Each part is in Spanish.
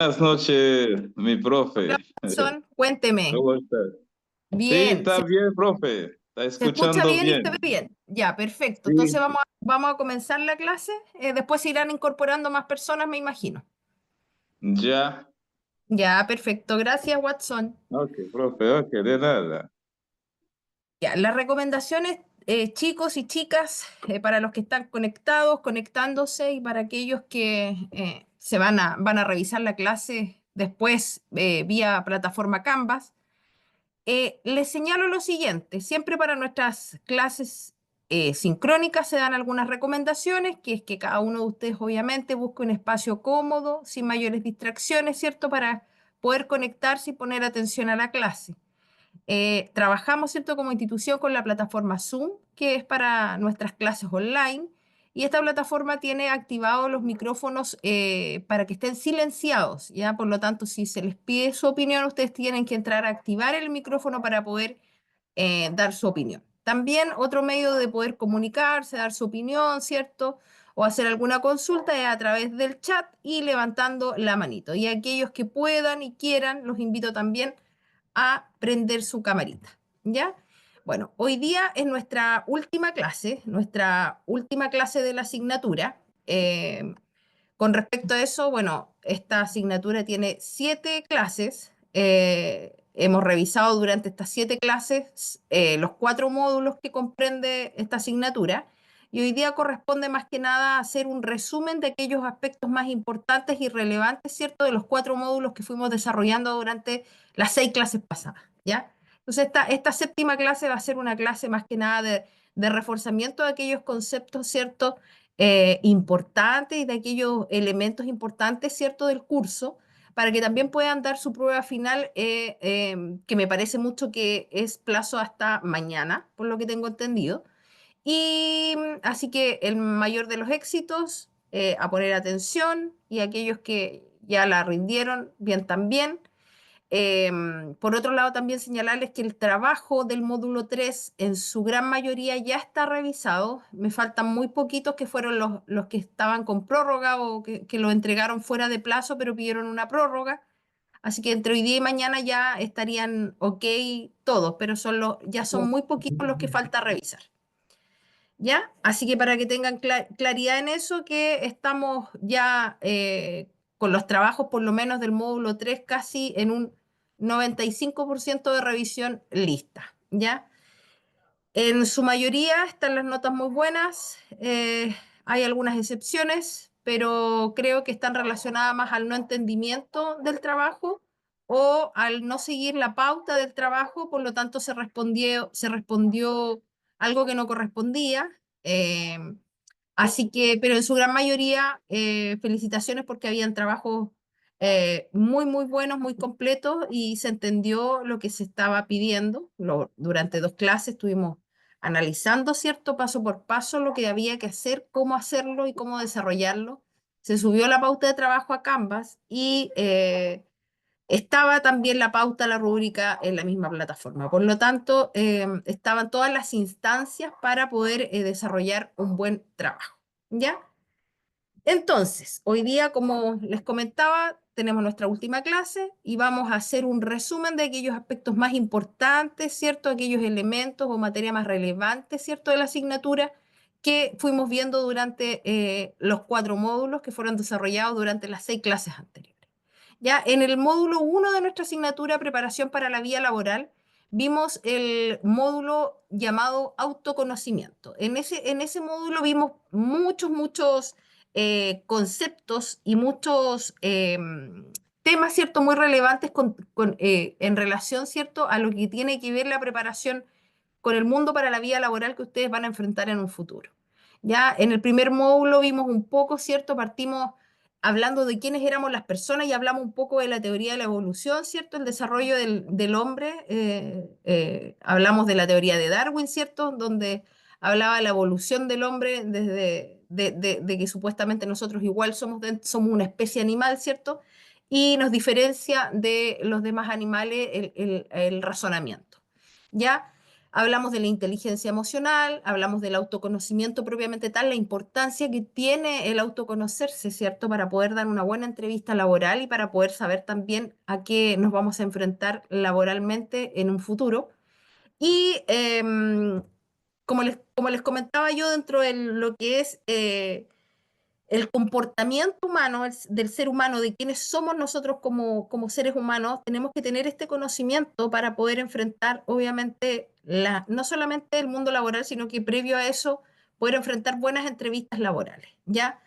Buenas noches, mi profe. Hola, Watson, cuénteme. ¿Cómo estás? Sí, Bien, está bien, profe. Está se escucha escuchando bien y se ve bien. bien. Ya, perfecto. Entonces Sí, vamos a comenzar la clase. Después se irán incorporando más personas, me imagino. ya. Ya, perfecto. Gracias, Watson. Ok, profe, ok, de nada. Ya, las recomendaciones, chicos y chicas, para los que están conectados, conectándose y para aquellos que van a revisar la clase después vía plataforma Canvas. Les señalo lo siguiente, siempre para nuestras clases sincrónicas se dan algunas recomendaciones, que es que cada uno de ustedes obviamente busque un espacio cómodo, sin mayores distracciones, ¿cierto? Para poder conectarse y poner atención a la clase. Trabajamos, ¿cierto? Como institución con la plataforma Zoom, que es para nuestras clases online. Y esta plataforma tiene activados los micrófonos para que estén silenciados, ¿ya? Por lo tanto, si se les pide su opinión, ustedes tienen que entrar a activar el micrófono para poder dar su opinión. También otro medio de poder comunicarse, dar su opinión, ¿cierto? O hacer alguna consulta es a través del chat y levantando la manito. Y aquellos que puedan y quieran, los invito también a prender su camarita, ¿ya? Bueno, hoy día es nuestra última clase de la asignatura. Con respecto a eso, bueno, esta asignatura tiene 7 clases. Hemos revisado durante estas 7 clases los 4 módulos que comprende esta asignatura. Y hoy día corresponde más que nada hacer un resumen de aquellos aspectos más importantes y relevantes, ¿cierto?, de los 4 módulos que fuimos desarrollando durante las 6 clases pasadas, ¿ya? Entonces, esta séptima clase va a ser una clase más que nada de reforzamiento de aquellos conceptos, ¿cierto?, importantes y de aquellos elementos importantes, ¿cierto?, del curso, para que también puedan dar su prueba final, que me parece mucho que es plazo hasta mañana, por lo que tengo entendido. Y así que el mayor de los éxitos, a poner atención, y aquellos que ya la rindieron, bien también. Por otro lado, también señalarles que el trabajo del módulo 3 en su gran mayoría ya está revisado. Me faltan muy poquitos que fueron los que estaban con prórroga o que lo entregaron fuera de plazo, pero pidieron una prórroga. Así que entre hoy día y mañana ya estarían ok todos, pero ya son muy poquitos los que falta revisar. ¿Ya? Así que para que tengan claridad en eso, que estamos ya con los trabajos por lo menos del módulo 3 casi en un 95% de revisión lista, ¿ya? En su mayoría están las notas muy buenas, hay algunas excepciones, pero creo que están relacionadas más al no entendimiento del trabajo o al no seguir la pauta del trabajo, por lo tanto se respondió algo que no correspondía. eh, Así que, pero en su gran mayoría, felicitaciones porque habían trabajos muy, muy buenos, muy completos y se entendió lo que se estaba pidiendo. Durante 2 clases estuvimos analizando, ¿cierto? Paso por paso lo que había que hacer, cómo hacerlo y cómo desarrollarlo. Se subió la pauta de trabajo a Canvas y estaba también la pauta, la rúbrica en la misma plataforma. Por lo tanto, estaban todas las instancias para poder desarrollar un buen trabajo. ¿Ya? Entonces, hoy día, como les comentaba, tenemos nuestra última clase y vamos a hacer un resumen de aquellos aspectos más importantes, ¿cierto? Aquellos elementos o materia más relevantes, ¿cierto?, de la asignatura que fuimos viendo durante los 4 módulos que fueron desarrollados durante las 6 clases anteriores. Ya en el módulo 1 de nuestra asignatura, Preparación para la Vía Laboral, vimos el módulo llamado Autoconocimiento. En ese módulo vimos muchos conceptos y muchos temas, ¿cierto?, muy relevantes en relación, ¿cierto?, a lo que tiene que ver la preparación con el mundo para la vida laboral que ustedes van a enfrentar en un futuro. Ya en el primer módulo vimos un poco, ¿cierto? Partimos hablando de quiénes éramos las personas y hablamos un poco de la teoría de la evolución, ¿cierto? El desarrollo del hombre. Hablamos de la teoría de Darwin, ¿cierto? Donde hablaba de la evolución del hombre desde de que supuestamente nosotros igual somos una especie animal, ¿cierto? Y nos diferencia de los demás animales el razonamiento. ¿Ya? Hablamos de la inteligencia emocional, hablamos del autoconocimiento propiamente tal, la importancia que tiene el autoconocerse, ¿cierto? Para poder dar una buena entrevista laboral y para poder saber también a qué nos vamos a enfrentar laboralmente en un futuro. Y como les comentaba yo, dentro de lo que es el comportamiento humano, del ser humano, de quiénes somos nosotros como seres humanos, tenemos que tener este conocimiento para poder enfrentar, obviamente, no solamente el mundo laboral, sino que previo a eso, poder enfrentar buenas entrevistas laborales, ¿ya?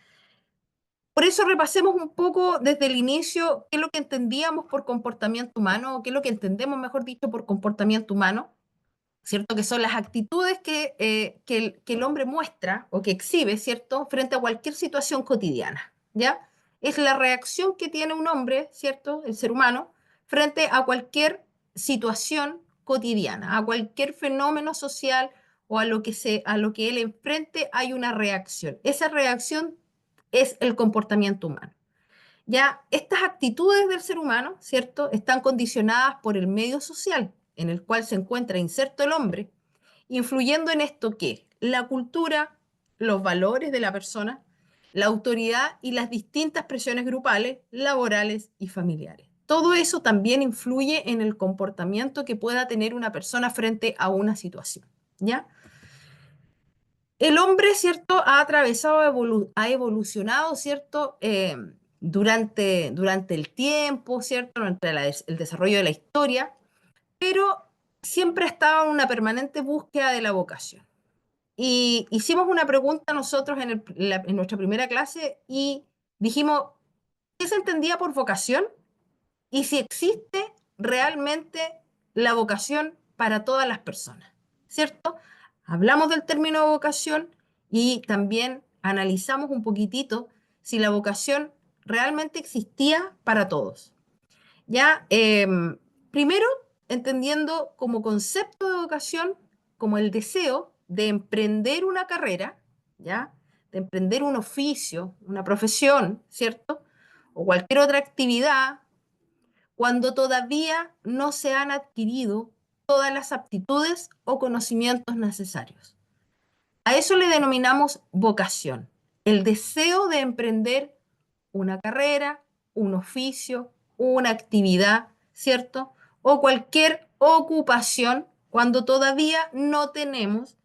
Por eso repasemos un poco desde el inicio qué es lo que entendíamos por comportamiento humano, o qué es lo que entendemos, mejor dicho, por comportamiento humano, ¿cierto? Que son las actitudes que el hombre muestra o que exhibe, ¿cierto? Frente a cualquier situación cotidiana, ¿ya? Es la reacción que tiene un hombre, ¿cierto? El ser humano, frente a cualquier situación cotidiana, a cualquier fenómeno social o a lo que él enfrente hay una reacción. Esa reacción es el comportamiento humano. Ya estas actitudes del ser humano, ¿cierto? Están condicionadas por el medio social en el cual se encuentra inserto el hombre, influyendo en esto que la cultura, los valores de la persona, la autoridad y las distintas presiones grupales, laborales y familiares. Todo eso también influye en el comportamiento que pueda tener una persona frente a una situación, ¿ya? El hombre, ¿cierto? Ha atravesado, ha evolucionado, ¿cierto? Durante el tiempo, ¿cierto? Durante el desarrollo de la historia, pero siempre ha estado en una permanente búsqueda de la vocación. Y hicimos una pregunta nosotros en nuestra primera clase y dijimos, ¿qué se entendía por vocación? Y si existe realmente la vocación para todas las personas, ¿cierto? Hablamos del término vocación y también analizamos un poquitito si la vocación realmente existía para todos. Ya, primero, entendiendo como concepto de vocación, como el deseo de emprender una carrera, ¿ya? De emprender un oficio, una profesión, ¿cierto? O cualquier otra actividad cuando todavía no se han adquirido todas las aptitudes o conocimientos necesarios. A eso le denominamos vocación, el deseo de emprender una carrera, un oficio, una actividad, ¿cierto? O cualquier ocupación cuando todavía no tenemos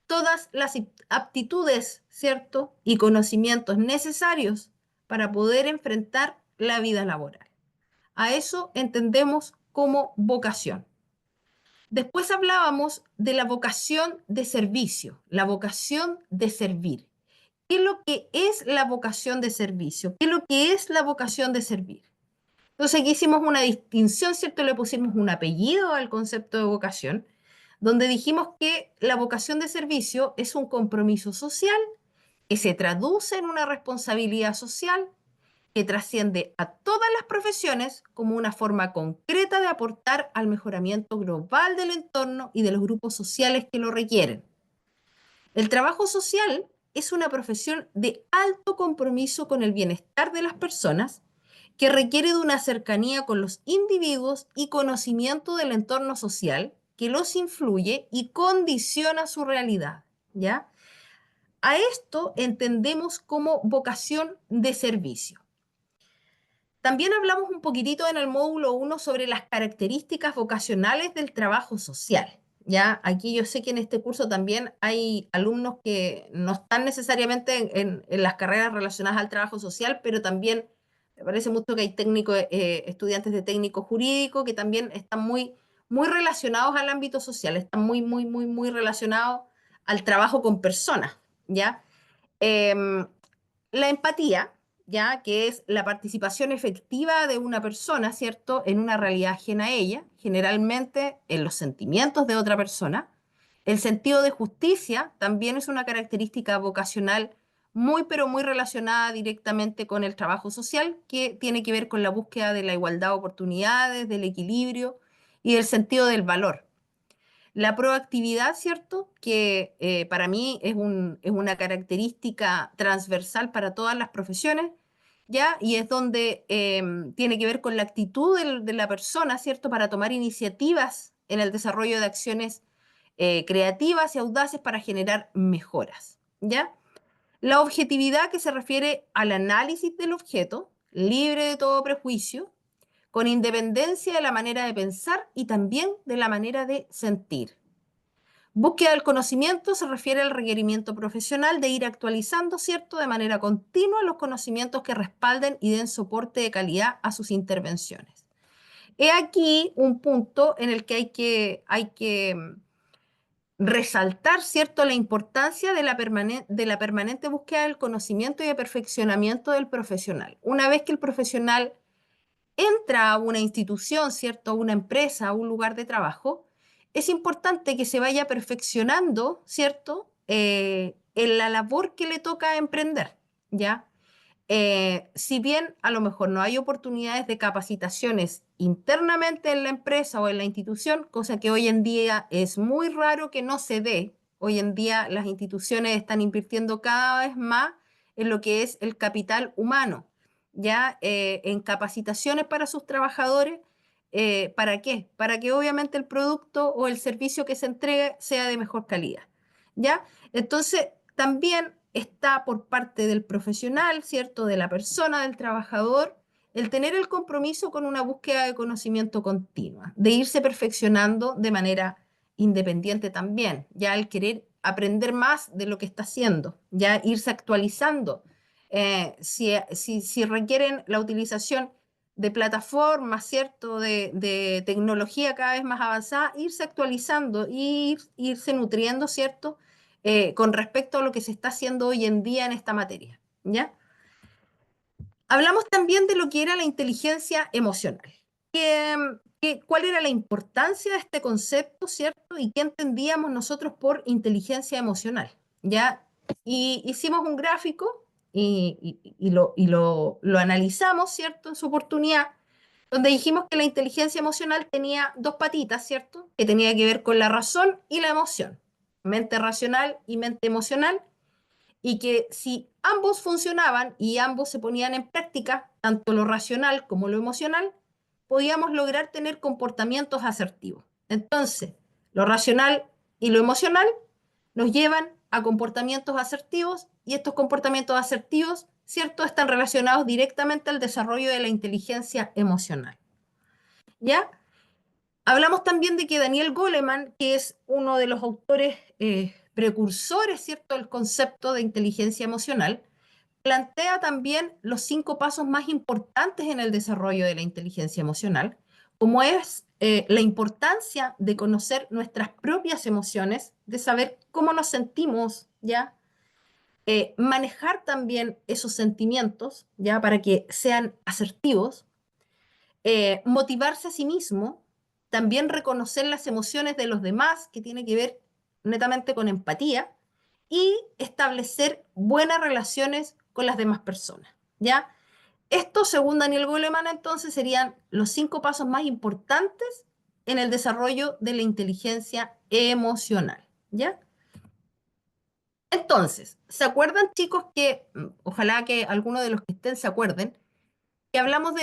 todas las aptitudes, ¿cierto? Y conocimientos necesarios para poder enfrentar la vida laboral. A eso entendemos como vocación. Después hablábamos de la vocación de servicio, la vocación de servir. ¿Qué es lo que es la vocación de servicio? ¿Qué es lo que es la vocación de servir? Entonces aquí hicimos una distinción, ¿cierto? Le pusimos un apellido al concepto de vocación, donde dijimos que la vocación de servicio es un compromiso social que se traduce en una responsabilidad social que trasciende a todas las profesiones como una forma concreta de aportar al mejoramiento global del entorno y de los grupos sociales que lo requieren. El trabajo social es una profesión de alto compromiso con el bienestar de las personas que requiere de una cercanía con los individuos y conocimiento del entorno social que los influye y condiciona su realidad, ¿ya? A esto entendemos como vocación de servicio. También hablamos un poquitito en el módulo 1 sobre las características vocacionales del trabajo social. Ya, aquí yo sé que en este curso también hay alumnos que no están necesariamente en las carreras relacionadas al trabajo social, pero también me parece mucho que hay estudiantes de técnico jurídico que también están muy relacionados al ámbito social, están muy relacionados al trabajo con personas, ¿ya? Em, la empatía, ¿ya? Que es la participación efectiva de una persona, ¿cierto? En una realidad ajena a ella, generalmente en los sentimientos de otra persona. El sentido de justicia también es una característica vocacional pero muy relacionada directamente con el trabajo social, que tiene que ver con la búsqueda de la igualdad de oportunidades, del equilibrio y del sentido del valor. La proactividad, ¿cierto? Que para mí es una característica transversal para todas las profesiones, ¿ya? Y es donde tiene que ver con la actitud de la persona, ¿cierto? Para tomar iniciativas en el desarrollo de acciones creativas y audaces para generar mejoras, ¿ya? La objetividad que se refiere al análisis del objeto, libre de todo prejuicio, con independencia de la manera de pensar y también de la manera de sentir. Búsqueda del conocimiento se refiere al requerimiento profesional de ir actualizando, ¿cierto?, de manera continua los conocimientos que respalden y den soporte de calidad a sus intervenciones. He aquí un punto en el que hay que resaltar, ¿cierto?, la importancia de la permanente búsqueda del conocimiento y de perfeccionamiento del profesional. Una vez que el profesional entra a una institución, ¿cierto?, a una empresa, a un lugar de trabajo, es importante que se vaya perfeccionando, ¿cierto?, en la labor que le toca emprender, ¿ya? Si bien a lo mejor no hay oportunidades de capacitaciones internamente en la empresa o en la institución, cosa que hoy en día es muy raro que no se dé. Hoy en día las instituciones están invirtiendo cada vez más en lo que es el capital humano, ya en capacitaciones para sus trabajadores. ¿Para qué? Para que obviamente el producto o el servicio que se entregue sea de mejor calidad, ¿ya? Entonces, también está por parte del profesional, ¿cierto? De la persona, del trabajador, el tener el compromiso con una búsqueda de conocimiento continua, de irse perfeccionando de manera independiente también, ya el querer aprender más de lo que está haciendo, ya irse actualizando. Si requieren la utilización de plataformas, ¿cierto? De tecnología cada vez más avanzada, irse actualizando, irse nutriendo, ¿cierto? Con respecto a lo que se está haciendo hoy en día en esta materia, ¿ya? Hablamos también de lo que era la inteligencia emocional. ¿Cuál era la importancia de este concepto, cierto? Y qué entendíamos nosotros por inteligencia emocional, ¿ya? Y hicimos un gráfico y lo analizamos, ¿cierto? En su oportunidad, donde dijimos que la inteligencia emocional tenía dos patitas, ¿cierto? Que tenía que ver con la razón y la emoción, mente racional y mente emocional, y que si ambos funcionaban y ambos se ponían en práctica, tanto lo racional como lo emocional, podíamos lograr tener comportamientos asertivos. Entonces, lo racional y lo emocional nos llevan a comportamientos asertivos y estos comportamientos asertivos, ¿cierto?, están relacionados directamente al desarrollo de la inteligencia emocional. ¿Ya? Hablamos también de que Daniel Goleman, que es uno de los autores precursores, ¿cierto?, del concepto de inteligencia emocional, plantea también los 5 pasos más importantes en el desarrollo de la inteligencia emocional, como es la importancia de conocer nuestras propias emociones, de saber cómo nos sentimos, ¿ya? Manejar también esos sentimientos, ¿ya? Para que sean asertivos, motivarse a sí mismo, también reconocer las emociones de los demás, que tiene que ver netamente con empatía, y establecer buenas relaciones con las demás personas, ¿ya? Esto, según Daniel Goleman, entonces, serían los 5 pasos más importantes en el desarrollo de la inteligencia emocional, ¿ya? Entonces, ¿se acuerdan, chicos, que ojalá que algunos de los que estén se acuerden, que hablamos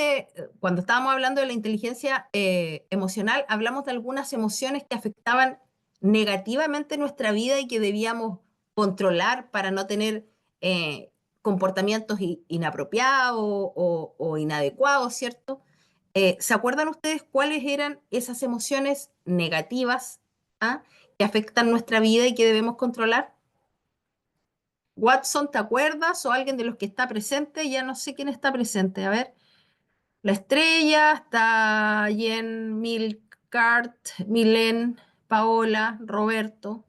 cuando estábamos hablando de la inteligencia emocional, hablamos de algunas emociones que afectaban negativamente nuestra vida y que debíamos controlar para no tener comportamientos inapropiados o inadecuados, ¿cierto? ¿Se acuerdan ustedes cuáles eran esas emociones negativas, ah, que afectan nuestra vida y que debemos controlar? Watson, ¿te acuerdas? ¿O alguien de los que está presente? Ya no sé quién está presente. A ver. La Estrella, está Jen, Milcart, Milen, Paola, Roberto.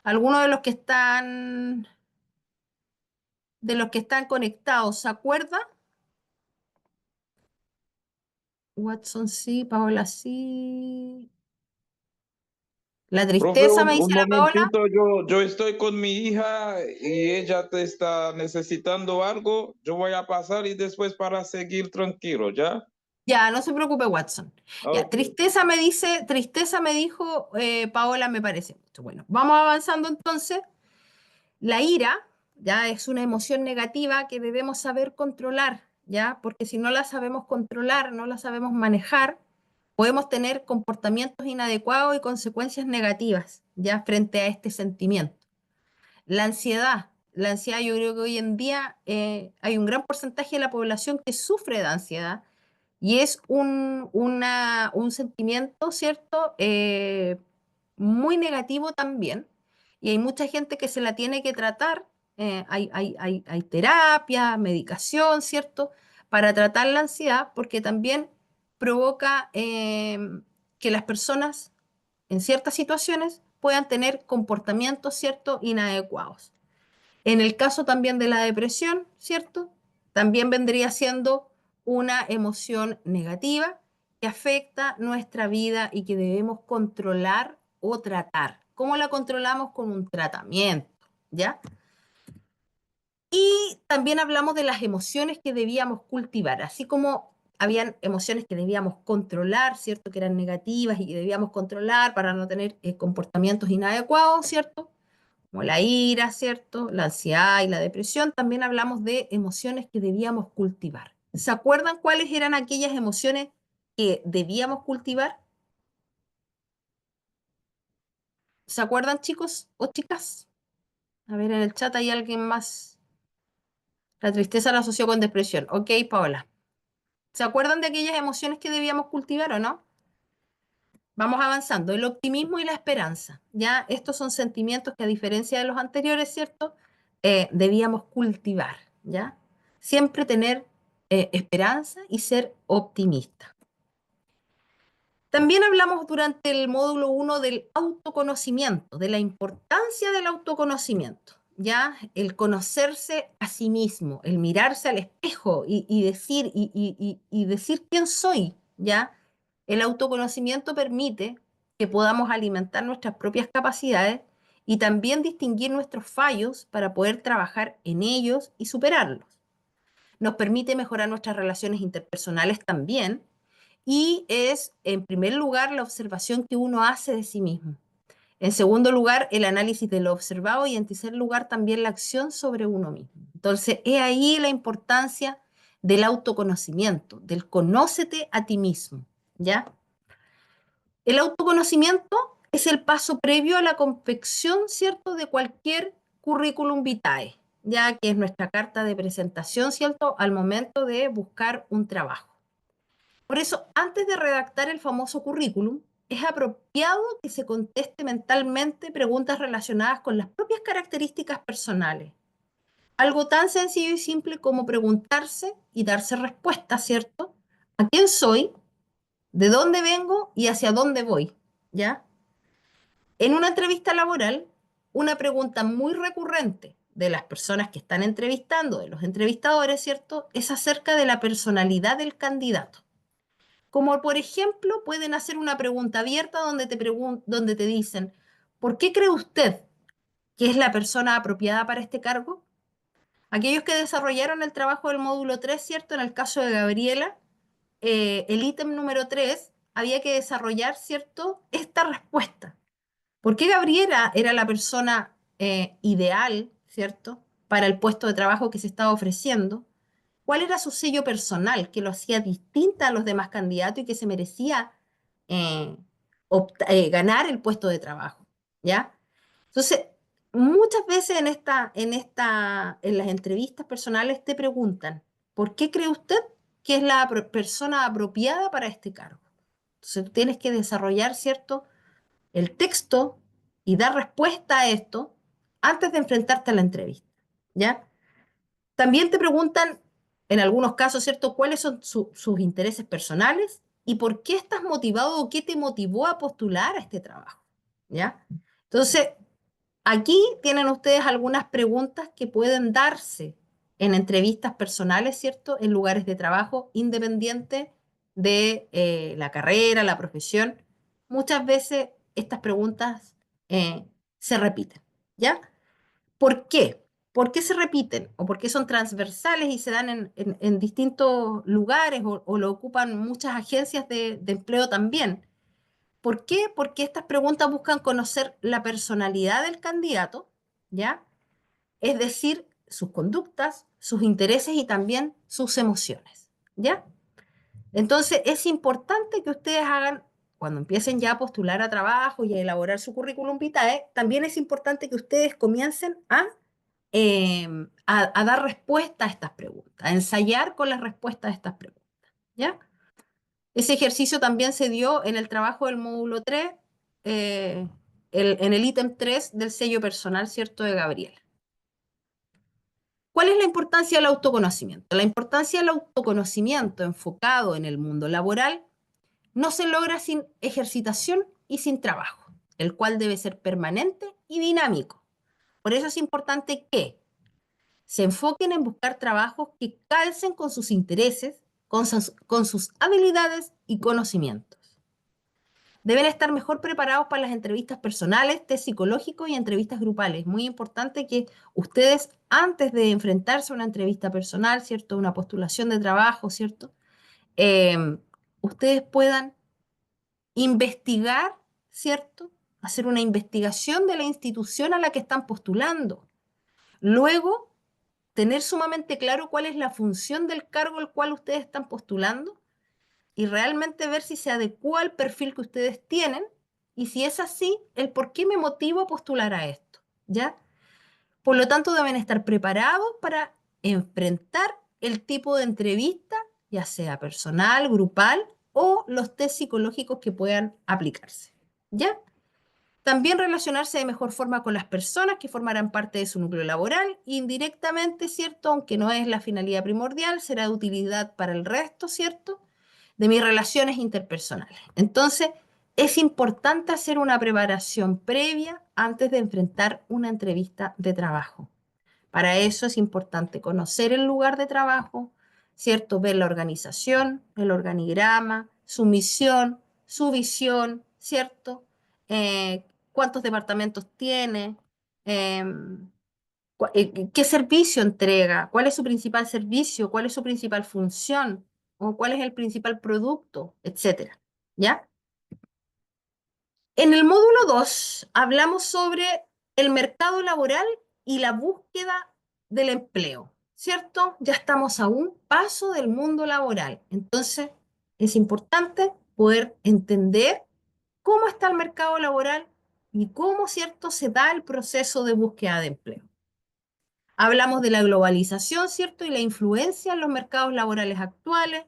Algunos de los que están conectados, ¿se acuerda? Watson sí, Paola sí. La Profe, tristeza, me un dice la Paola. momentito, yo estoy con mi hija y ella te está necesitando algo. Yo voy a pasar y después para seguir tranquilo, ¿ya? Ya, no se preocupe, Watson. Ya, Ok. tristeza me dijo Paola, me parece mucho. Bueno, vamos avanzando entonces. La ira, ya es una emoción negativa que debemos saber controlar, ya, porque si no la sabemos controlar, no la sabemos manejar, podemos tener comportamientos inadecuados y consecuencias negativas, ya frente a este sentimiento. La ansiedad yo creo que hoy en día hay un gran porcentaje de la población que sufre de ansiedad y es un sentimiento, ¿cierto? Muy negativo también. Y hay mucha gente que se la tiene que tratar. Hay terapia, medicación, ¿cierto? Para tratar la ansiedad, porque también provoca que las personas en ciertas situaciones puedan tener comportamientos, ¿cierto? Inadecuados. En el caso también de la depresión, ¿cierto? También vendría siendo una emoción negativa que afecta nuestra vida y que debemos controlar o tratar. ¿Cómo la controlamos? Con un tratamiento, ¿ya? Y también hablamos de las emociones que debíamos cultivar, así como habían emociones que debíamos controlar, ¿cierto? Que eran negativas y que debíamos controlar para no tener comportamientos inadecuados, ¿cierto? Como la ira, ¿cierto? La ansiedad y la depresión, también hablamos de emociones que debíamos cultivar. ¿Se acuerdan cuáles eran aquellas emociones que debíamos cultivar? ¿Se acuerdan, chicos o chicas? A ver, en el chat hay alguien más. La tristeza la asoció con depresión. Ok, Paola. ¿Se acuerdan de aquellas emociones que debíamos cultivar o no? Vamos avanzando. El optimismo y la esperanza. Ya, estos son sentimientos que a diferencia de los anteriores, ¿cierto? Debíamos cultivar, ¿ya? Siempre tener esperanza y ser optimista. También hablamos durante el módulo 1 del autoconocimiento, de la importancia del autoconocimiento, ¿ya? El conocerse a sí mismo, el mirarse al espejo y decir, y decir quién soy, ¿ya? El autoconocimiento permite que podamos alimentar nuestras propias capacidades y también distinguir nuestros fallos para poder trabajar en ellos y superarlos. Nos permite mejorar nuestras relaciones interpersonales también y es, en primer lugar, la observación que uno hace de sí mismo. En segundo lugar, el análisis de lo observado y en tercer lugar, también la acción sobre uno mismo. Entonces, es ahí la importancia del autoconocimiento, del conócete a ti mismo, ¿ya? El autoconocimiento es el paso previo a la confección, ¿cierto?, de cualquier currículum vitae, ya que es nuestra carta de presentación, ¿cierto?, al momento de buscar un trabajo. Por eso, antes de redactar el famoso currículum, es apropiado que se conteste mentalmente preguntas relacionadas con las propias características personales. Algo tan sencillo y simple como preguntarse y darse respuesta, ¿cierto? ¿A quién soy? ¿De dónde vengo? ¿Y hacia dónde voy? ¿Ya? En una entrevista laboral, una pregunta muy recurrente de las personas que están entrevistando, de los entrevistadores, ¿cierto? Es acerca de la personalidad del candidato. Como por ejemplo, pueden hacer una pregunta abierta donde te dicen, ¿por qué cree usted que es la persona apropiada para este cargo? Aquellos que desarrollaron el trabajo del módulo 3, ¿cierto? En el caso de Gabriela, el ítem número 3 había que desarrollar, ¿cierto? Esta respuesta. ¿Por qué Gabriela era la persona ideal, ¿cierto? Para el puesto de trabajo que se estaba ofreciendo? ¿Cuál era su sello personal que lo hacía distinta a los demás candidatos y que se merecía eh, ganar el puesto de trabajo? ¿Ya? Entonces, muchas veces en las entrevistas personales te preguntan, ¿por qué cree usted que es la persona apropiada para este cargo? Entonces, tú tienes que desarrollar, ¿cierto?, el texto y dar respuesta a esto antes de enfrentarte a la entrevista, ¿ya? También te preguntan, en algunos casos, ¿cierto?, cuáles son sus intereses personales y por qué estás motivado o qué te motivó a postular a este trabajo, ¿ya? Entonces, aquí tienen ustedes algunas preguntas que pueden darse en entrevistas personales, ¿cierto?, en lugares de trabajo independiente de la carrera, la profesión. Muchas veces estas preguntas se repiten, ¿ya? ¿Por qué? ¿Por qué se repiten? ¿O por qué son transversales y se dan en distintos lugares o lo ocupan muchas agencias de empleo también? ¿Por qué? Porque estas preguntas buscan conocer la personalidad del candidato, ¿ya? Es decir, sus conductas, sus intereses y también sus emociones, ¿ya? Entonces, es importante que ustedes hagan, cuando empiecen ya a postular a trabajo y a elaborar su currículum vitae, también es importante que ustedes comiencen a dar respuesta a estas preguntas, a ensayar con las respuestas a estas preguntas, ¿ya? Ese ejercicio también se dio en el trabajo del módulo 3, eh, en el ítem 3 del sello personal, ¿cierto?, de Gabriela. ¿Cuál es la importancia del autoconocimiento? La importancia del autoconocimiento enfocado en el mundo laboral no se logra sin ejercitación y sin trabajo, el cual debe ser permanente y dinámico. Por eso es importante que se enfoquen en buscar trabajos que calcen con sus intereses, con sus habilidades y conocimientos. Deben estar mejor preparados para las entrevistas personales, test psicológicos y entrevistas grupales. Muy importante que ustedes, antes de enfrentarse a una entrevista personal, ¿cierto? Una postulación de trabajo, ¿cierto? Ustedes puedan investigar, ¿cierto? Hacer una investigación de la institución a la que están postulando. Luego, tener sumamente claro cuál es la función del cargo al cual ustedes están postulando y realmente ver si se adecua al perfil que ustedes tienen y si es así, el por qué me motivo a postular a esto, ¿ya? Por lo tanto, deben estar preparados para enfrentar el tipo de entrevista, ya sea personal, grupal o los test psicológicos que puedan aplicarse, ¿ya? También relacionarse de mejor forma con las personas que formarán parte de su núcleo laboral, indirectamente, ¿cierto? Aunque no es la finalidad primordial, será de utilidad para el resto, ¿cierto? De mis relaciones interpersonales. Entonces, es importante hacer una preparación previa antes de enfrentar una entrevista de trabajo. Para eso es importante conocer el lugar de trabajo, ¿cierto? Ver la organización, el organigrama, su misión, su visión, ¿cierto? Cuántos departamentos tiene, eh, qué servicio entrega, cuál es su principal servicio, cuál es su principal función, o cuál es el principal producto, etcétera. ¿Ya? En el módulo 2 hablamos sobre el mercado laboral y la búsqueda del empleo, ¿cierto? Ya estamos a un paso del mundo laboral. Entonces, es importante poder entender cómo está el mercado laboral y cómo, ¿cierto?, se da el proceso de búsqueda de empleo. Hablamos de la globalización, ¿cierto? Y la influencia en los mercados laborales actuales.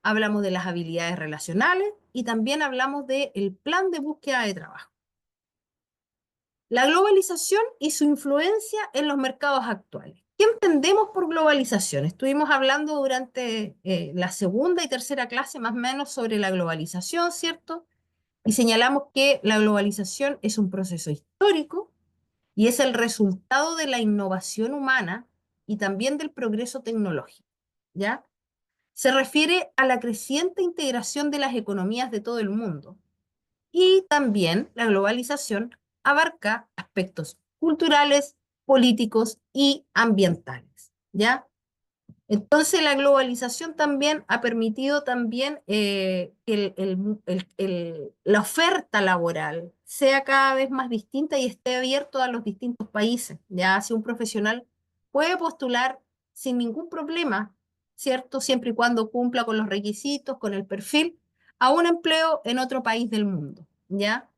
Hablamos de las habilidades relacionales y también hablamos del plan de búsqueda de trabajo. La globalización y su influencia en los mercados actuales. ¿Qué entendemos por globalización? Estuvimos hablando durante la segunda y tercera clase más o menos sobre la globalización, ¿cierto? Y señalamos que la globalización es un proceso histórico y es el resultado de la innovación humana y también del progreso tecnológico, ¿ya? Se refiere a la creciente integración de las economías de todo el mundo. Y también la globalización abarca aspectos culturales, políticos y ambientales, ¿ya? Entonces la globalización también ha permitido también que la oferta laboral sea cada vez más distinta y esté abierto a los distintos países. Ya si un profesional puede postular sin ningún problema, ¿cierto? Siempre y cuando cumpla con los requisitos, con el perfil, a un empleo en otro país del mundo, ¿ya?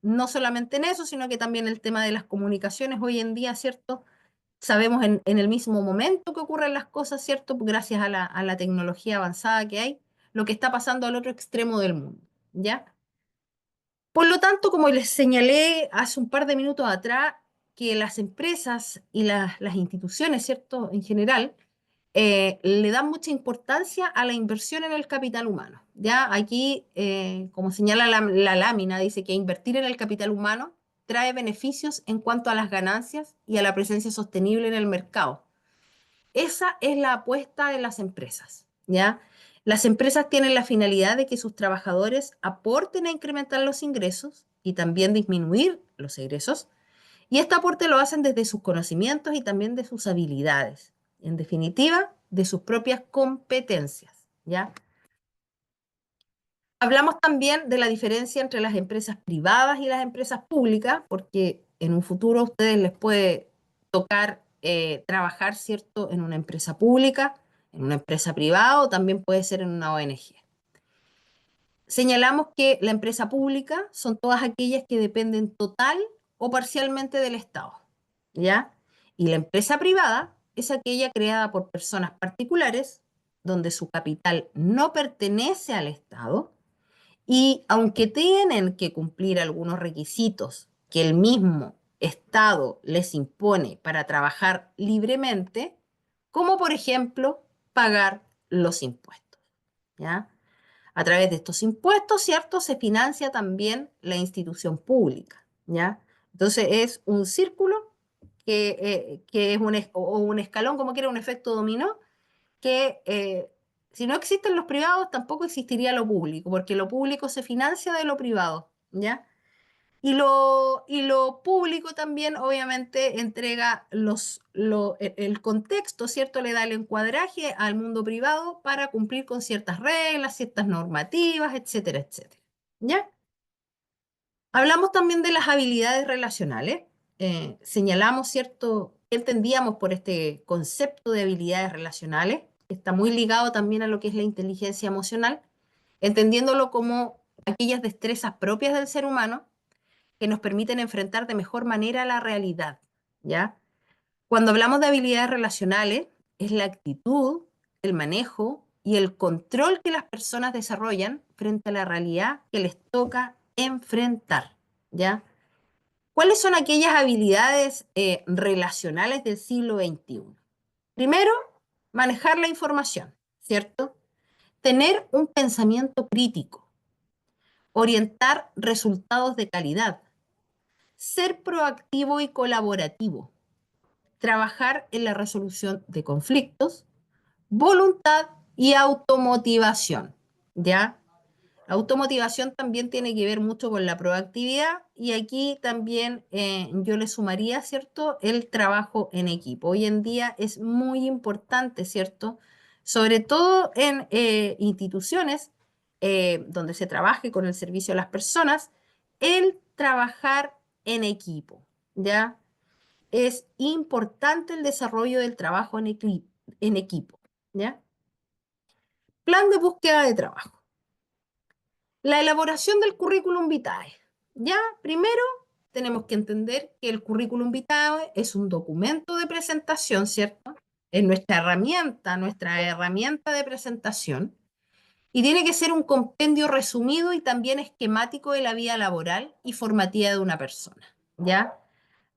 No solamente en eso, sino que también el tema de las comunicaciones hoy en día, ¿cierto? Sabemos en el mismo momento que ocurren las cosas, ¿cierto? Gracias a la tecnología avanzada que hay, lo que está pasando al otro extremo del mundo, ¿ya? Por lo tanto, como les señalé hace un par de minutos atrás, que las empresas y las instituciones, ¿cierto? En general, le dan mucha importancia a la inversión en el capital humano. Ya aquí, como señala la lámina, dice que invertir en el capital humano trae beneficios en cuanto a las ganancias y a la presencia sostenible en el mercado. Esa es la apuesta de las empresas, ¿ya? Las empresas tienen la finalidad de que sus trabajadores aporten a incrementar los ingresos y también disminuir los egresos, y este aporte lo hacen desde sus conocimientos y también de sus habilidades, en definitiva, de sus propias competencias, ¿ya? Hablamos también de la diferencia entre las empresas privadas y las empresas públicas, porque en un futuro a ustedes les puede tocar trabajar, ¿cierto?, en una empresa pública, en una empresa privada o también puede ser en una ONG. Señalamos que la empresa pública son todas aquellas que dependen total o parcialmente del Estado, ¿ya? Y la empresa privada es aquella creada por personas particulares donde su capital no pertenece al Estado y aunque tienen que cumplir algunos requisitos que el mismo Estado les impone para trabajar libremente, como por ejemplo pagar los impuestos, ¿ya? A través de estos impuestos, ¿cierto? Se financia también la institución pública, ¿ya? Entonces es un círculo que es o un escalón, como quiera, un efecto dominó, que si no existen los privados, tampoco existiría lo público, porque lo público se financia de lo privado, ¿ya? Y lo público también, obviamente, entrega el contexto, ¿cierto? Le da el encuadraje al mundo privado para cumplir con ciertas reglas, ciertas normativas, etcétera, etcétera. ¿Ya? Hablamos también de las habilidades relacionales. Señalamos, ¿cierto? ¿Qué entendíamos por este concepto de habilidades relacionales? Está muy ligado también a lo que es la inteligencia emocional, entendiéndolo como aquellas destrezas propias del ser humano que nos permiten enfrentar de mejor manera la realidad, ¿ya? Cuando hablamos de habilidades relacionales, es la actitud, el manejo y el control que las personas desarrollan frente a la realidad que les toca enfrentar, ¿ya? ¿Cuáles son aquellas habilidades relacionales del siglo XXI? Primero, manejar la información, ¿cierto? Tener un pensamiento crítico, orientar resultados de calidad, ser proactivo y colaborativo, trabajar en la resolución de conflictos, voluntad y automotivación, ¿ya? La automotivación también tiene que ver mucho con la proactividad y aquí también yo le sumaría, ¿cierto?, el trabajo en equipo. Hoy en día es muy importante, ¿cierto?, sobre todo en instituciones donde se trabaje con el servicio a las personas, el trabajar en equipo, ¿ya? Es importante el desarrollo del trabajo en equipo, ¿ya? Plan de búsqueda de trabajo. La elaboración del currículum vitae. Ya, primero tenemos que entender que el currículum vitae es un documento de presentación, ¿cierto? Es nuestra herramienta de presentación, y tiene que ser un compendio resumido y también esquemático de la vida laboral y formativa de una persona, ¿ya?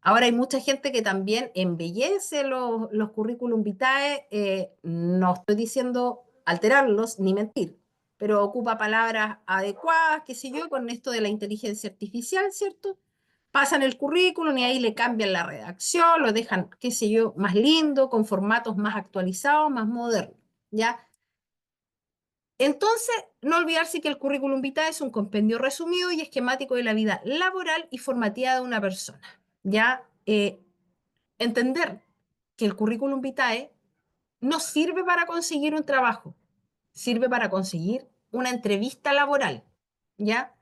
Ahora hay mucha gente que también embellece los currículum vitae, no estoy diciendo alterarlos ni mentir, pero ocupa palabras adecuadas, qué sé yo, con esto de la inteligencia artificial, ¿cierto? Pasan el currículum y ahí le cambian la redacción, lo dejan, qué sé yo, más lindo, con formatos más actualizados, más modernos, ¿ya? Entonces, no olvidarse que el currículum vitae es un compendio resumido y esquemático de la vida laboral y formativa de una persona, ¿ya? Entender que el currículum vitae no sirve para conseguir un trabajo, sirve para conseguir una entrevista laboral, ¿ya?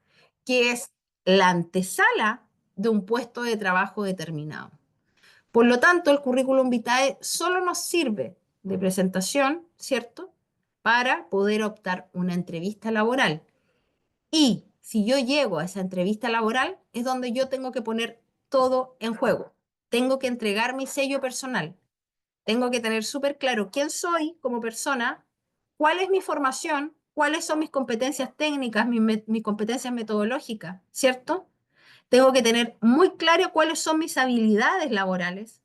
Que es la antesala de un puesto de trabajo determinado. Por lo tanto, el currículum vitae solo nos sirve de presentación, ¿cierto? Para poder optar una entrevista laboral. Y si yo llego a esa entrevista laboral, es donde yo tengo que poner todo en juego. Tengo que entregar mi sello personal. Tengo que tener súper claro quién soy como persona, cuál es mi formación, cuáles son mis competencias técnicas, mis competencias metodológicas, ¿cierto? Tengo que tener muy claro cuáles son mis habilidades laborales.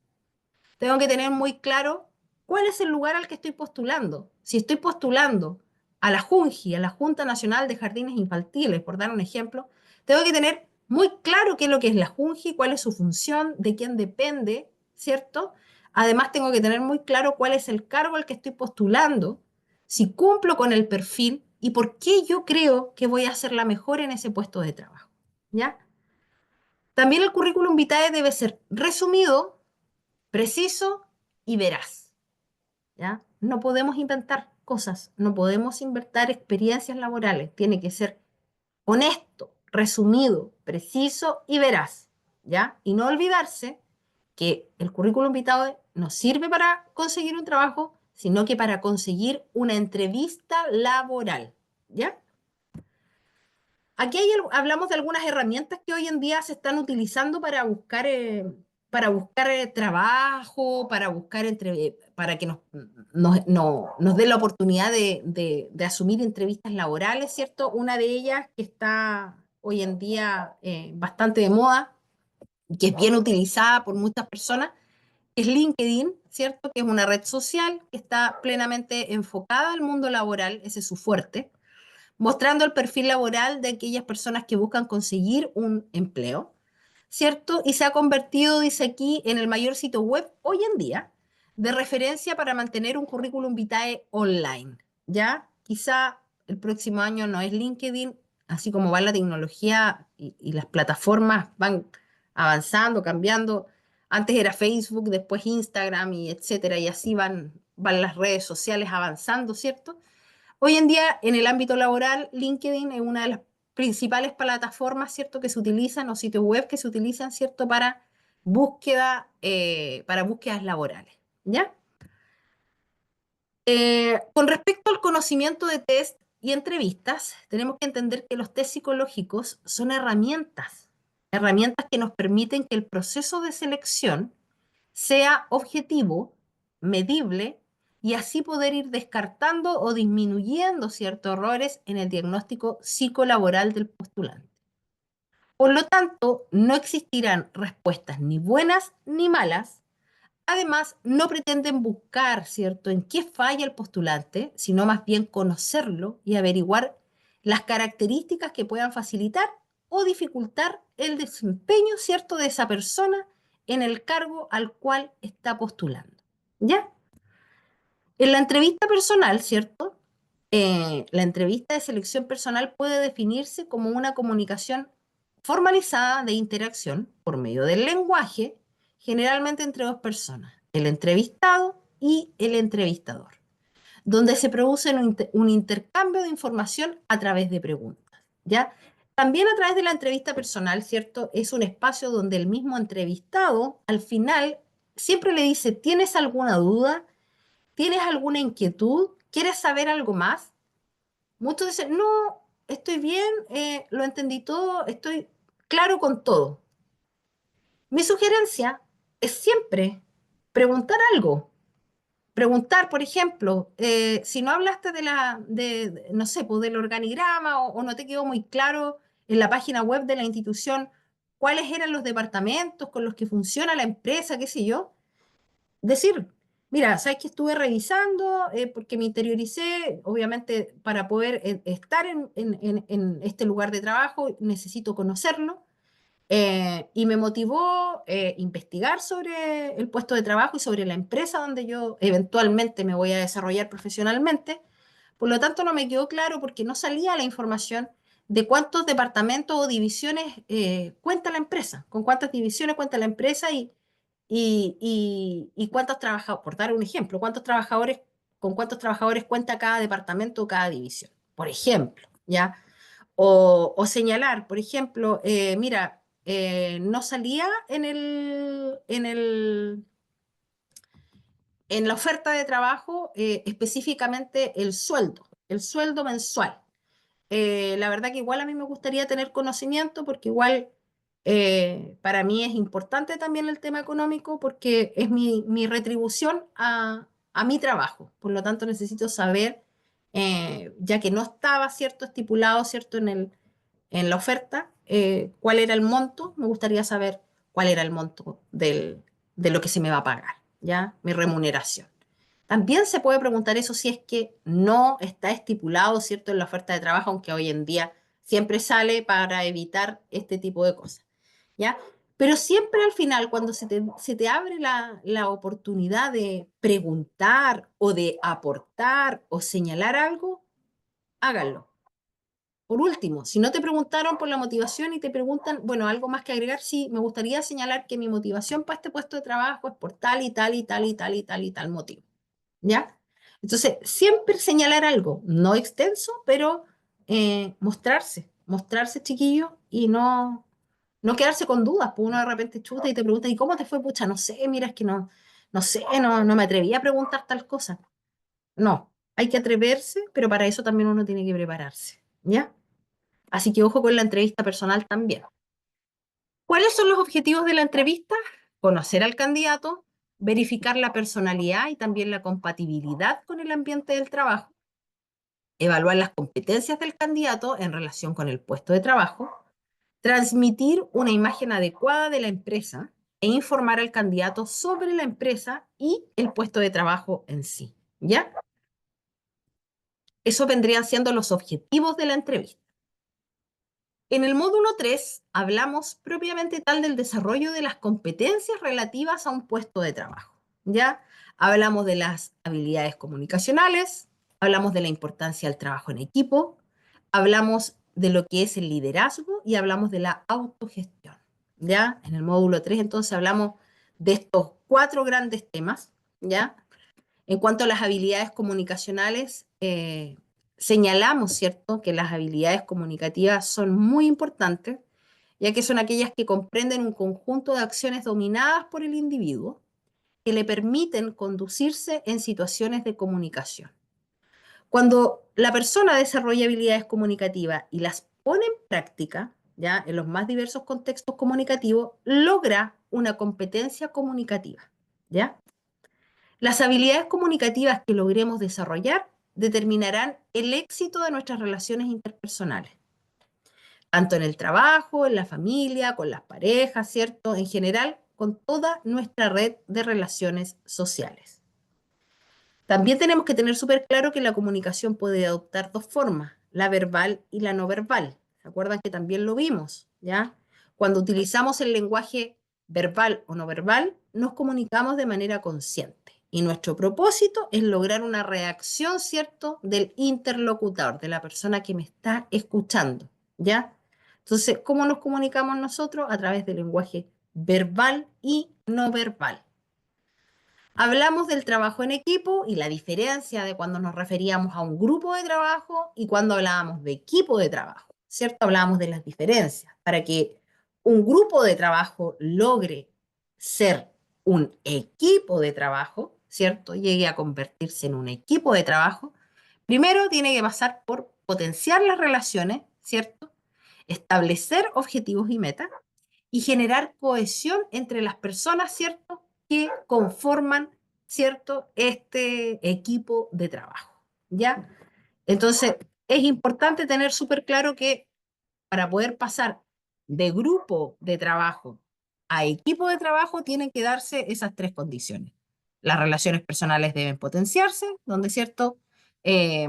Tengo que tener muy claro cuál es el lugar al que estoy postulando. Si estoy postulando a la JUNJI, a la Junta Nacional de Jardines Infantiles, por dar un ejemplo, tengo que tener muy claro qué es lo que es la JUNJI, cuál es su función, de quién depende, ¿cierto? Además, tengo que tener muy claro cuál es el cargo al que estoy postulando, si cumplo con el perfil y por qué yo creo que voy a ser la mejor en ese puesto de trabajo, ¿ya? También el currículum vitae debe ser resumido, preciso y veraz, ¿ya? No podemos inventar cosas, no podemos inventar experiencias laborales, tiene que ser honesto, resumido, preciso y veraz, ¿ya? Y no olvidarse que el currículum vitae nos sirve para conseguir un trabajo, sino que para conseguir una entrevista laboral, ¿ya? Aquí hablamos de algunas herramientas que hoy en día se están utilizando para buscar trabajo, para que nos dé la oportunidad de asumir entrevistas laborales, ¿cierto? Una de ellas que está hoy en día bastante de moda, que es bien utilizada por muchas personas, es LinkedIn, ¿cierto? Que es una red social que está plenamente enfocada al mundo laboral, ese es su fuerte, mostrando el perfil laboral de aquellas personas que buscan conseguir un empleo, ¿cierto? Y se ha convertido, dice aquí, en el mayor sitio web hoy en día de referencia para mantener un currículum vitae online, ¿ya? Quizá el próximo año no es LinkedIn, así como va la tecnología y las plataformas van avanzando, cambiando. Antes era Facebook, después Instagram y etcétera, y así van las redes sociales avanzando, ¿cierto? Hoy en día, en el ámbito laboral, LinkedIn es una de las principales plataformas, ¿cierto?, que se utilizan, o sitios web que se utilizan, ¿cierto?, para búsquedas laborales, ¿ya? Con respecto al conocimiento de test y entrevistas, tenemos que entender que los test psicológicos son herramientas que nos permiten que el proceso de selección sea objetivo, medible y así poder ir descartando o disminuyendo ciertos errores en el diagnóstico psicolaboral del postulante. Por lo tanto, no existirán respuestas ni buenas ni malas. Además, no pretenden buscar, ¿cierto?, en qué falla el postulante, sino más bien conocerlo y averiguar las características que puedan facilitar o dificultar el desempeño, ¿cierto?, de esa persona en el cargo al cual está postulando. ¿Ya? En la entrevista personal, ¿cierto? La entrevista de selección personal puede definirse como una comunicación formalizada de interacción por medio del lenguaje, generalmente entre dos personas, el entrevistado y el entrevistador, donde se produce un intercambio de información a través de preguntas, ¿ya? También a través de la entrevista personal, ¿cierto? Es un espacio donde el mismo entrevistado, al final, siempre le dice, ¿tienes alguna duda? ¿Tienes alguna inquietud? ¿Quieres saber algo más? Muchos dicen, no, estoy bien, lo entendí todo, estoy claro con todo. Mi sugerencia es siempre preguntar algo. Preguntar, por ejemplo, si no hablaste no sé, pues del organigrama o no te quedó muy claro en la página web de la institución cuáles eran los departamentos con los que funciona la empresa, qué sé yo, decir, mira, sabes que estuve revisando porque me interioricé, obviamente para poder estar en este lugar de trabajo necesito conocerlo y me motivó investigar sobre el puesto de trabajo y sobre la empresa donde yo eventualmente me voy a desarrollar profesionalmente. Por lo tanto, no me quedó claro porque no salía la información de cuántos departamentos o divisiones cuenta la empresa, con cuántas divisiones cuenta la empresa y cuántos trabajadores, por dar un ejemplo, con cuántos trabajadores cuenta cada departamento o cada división, por ejemplo, ¿ya? O señalar, por ejemplo, mira, no salía en la oferta de trabajo específicamente el sueldo mensual. La verdad que igual a mí me gustaría tener conocimiento porque igual para mí es importante también el tema económico porque es mi retribución a mi trabajo. Por lo tanto, necesito saber, ya que no estaba cierto estipulado cierto en la oferta, cuál era el monto, me gustaría saber cuál era el monto de lo que se me va a pagar, ¿ya? Mi remuneración. También se puede preguntar eso si es que no está estipulado, ¿cierto?, en la oferta de trabajo, aunque hoy en día siempre sale para evitar este tipo de cosas, ¿ya? Pero siempre al final, cuando se te abre la oportunidad de preguntar o de aportar o señalar algo, háganlo. Por último, si no te preguntaron por la motivación y te preguntan, bueno, algo más que agregar, sí, me gustaría señalar que mi motivación para este puesto de trabajo es por tal y tal y tal y tal y tal y tal motivo. ¿Ya? Entonces, siempre señalar algo, no extenso, pero mostrarse chiquillo y no quedarse con dudas, pues uno de repente chuta y te pregunta, ¿y cómo te fue? Pucha, no sé, mira, es que no sé, no me atreví a preguntar tal cosa. No, hay que atreverse, pero para eso también uno tiene que prepararse, ¿ya? Así que ojo con la entrevista personal también. ¿Cuáles son los objetivos de la entrevista? Conocer al candidato, verificar la personalidad y también la compatibilidad con el ambiente del trabajo, evaluar las competencias del candidato en relación con el puesto de trabajo, transmitir una imagen adecuada de la empresa e informar al candidato sobre la empresa y el puesto de trabajo en sí, ¿ya? Eso vendrían siendo los objetivos de la entrevista. En el módulo 3 hablamos propiamente tal del desarrollo de las competencias relativas a un puesto de trabajo. ¿Ya? Hablamos de las habilidades comunicacionales, hablamos de la importancia del trabajo en equipo, hablamos de lo que es el liderazgo y hablamos de la autogestión. ¿Ya? En el módulo 3 entonces hablamos de estos 4 grandes temas. ¿Ya? En cuanto a las habilidades comunicacionales, señalamos, ¿cierto?, que las habilidades comunicativas son muy importantes, ya que son aquellas que comprenden un conjunto de acciones dominadas por el individuo que le permiten conducirse en situaciones de comunicación. Cuando la persona desarrolla habilidades comunicativas y las pone en práctica, ya en los más diversos contextos comunicativos, logra una competencia comunicativa, ¿ya? Las habilidades comunicativas que logremos desarrollar determinarán el éxito de nuestras relaciones interpersonales, tanto en el trabajo, en la familia, con las parejas, ¿cierto? En general, con toda nuestra red de relaciones sociales. También tenemos que tener súper claro que la comunicación puede adoptar 2 formas, la verbal y la no verbal. ¿Se acuerdan que también lo vimos? ¿Ya? Cuando utilizamos el lenguaje verbal o no verbal, nos comunicamos de manera consciente. Y nuestro propósito es lograr una reacción, ¿cierto?, del interlocutor, de la persona que me está escuchando. ¿Ya? Entonces, ¿cómo nos comunicamos nosotros? A través del lenguaje verbal y no verbal. Hablamos del trabajo en equipo y la diferencia de cuando nos referíamos a un grupo de trabajo y cuando hablábamos de equipo de trabajo, ¿cierto? Hablábamos de las diferencias. Para que un grupo de trabajo logre ser un equipo de trabajo, ¿cierto? Llegue a convertirse en un equipo de trabajo, primero tiene que pasar por potenciar las relaciones, ¿cierto? Establecer objetivos y metas y generar cohesión entre las personas, ¿cierto?, que conforman, ¿cierto?, este equipo de trabajo, ¿ya? Entonces, es importante tener súper claro que para poder pasar de grupo de trabajo a equipo de trabajo tienen que darse esas 3 condiciones. Las relaciones personales deben potenciarse, donde, ¿cierto?, eh,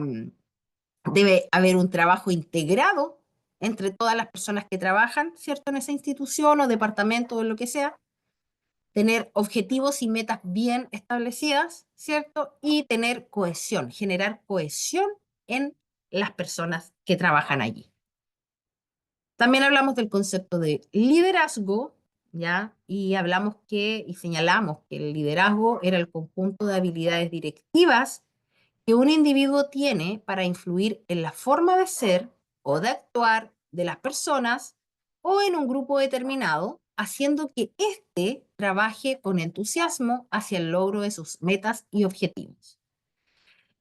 debe haber un trabajo integrado entre todas las personas que trabajan, ¿cierto?, en esa institución o departamento o lo que sea, tener objetivos y metas bien establecidas, ¿cierto? Y tener cohesión, generar cohesión en las personas que trabajan allí. También hablamos del concepto de liderazgo, ¿ya? Y hablamos y señalamos que el liderazgo era el conjunto de habilidades directivas que un individuo tiene para influir en la forma de ser o de actuar de las personas o en un grupo determinado, haciendo que éste trabaje con entusiasmo hacia el logro de sus metas y objetivos.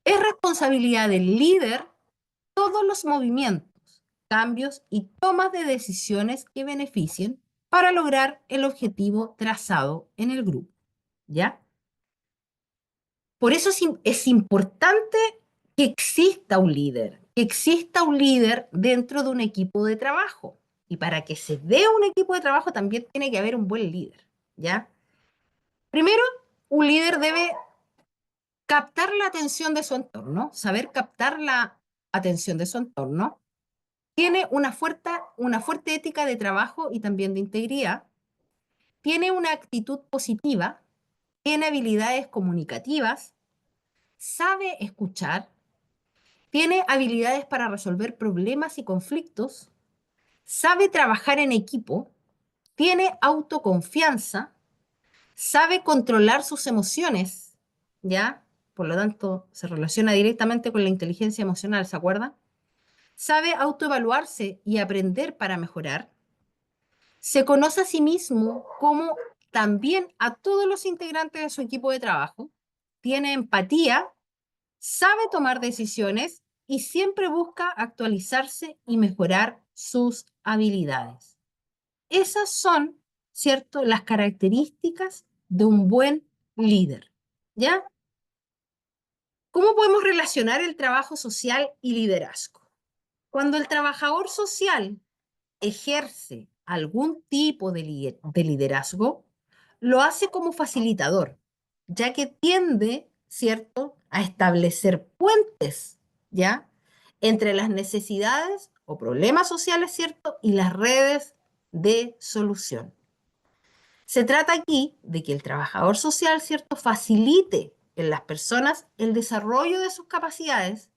Es responsabilidad del líder todos los movimientos, cambios y tomas de decisiones que beneficien para lograr el objetivo trazado en el grupo, ¿ya? Por eso es importante que exista un líder dentro de un equipo de trabajo. Y para que se dé un equipo de trabajo también tiene que haber un buen líder, ¿ya? Primero, un líder debe captar la atención de su entorno, saber captar la atención de su entorno. Tiene una fuerte ética de trabajo y también de integridad. Tiene una actitud positiva, tiene habilidades comunicativas, sabe escuchar, tiene habilidades para resolver problemas y conflictos, sabe trabajar en equipo, tiene autoconfianza, sabe controlar sus emociones, ¿ya? Por lo tanto, se relaciona directamente con la inteligencia emocional, ¿se acuerdan? Sabe autoevaluarse y aprender para mejorar. Se conoce a sí mismo como también a todos los integrantes de su equipo de trabajo. Tiene empatía, sabe tomar decisiones y siempre busca actualizarse y mejorar sus habilidades. Esas son, ¿cierto?, las características de un buen líder, ¿ya? ¿Cómo podemos relacionar el trabajo social y liderazgo? Cuando el trabajador social ejerce algún tipo de liderazgo, lo hace como facilitador, ya que tiende, ¿cierto?, a establecer puentes, ¿ya?, entre las necesidades o problemas sociales, ¿cierto?, y las redes de solución. Se trata aquí de que el trabajador social, ¿cierto?, facilite en las personas el desarrollo de sus capacidades.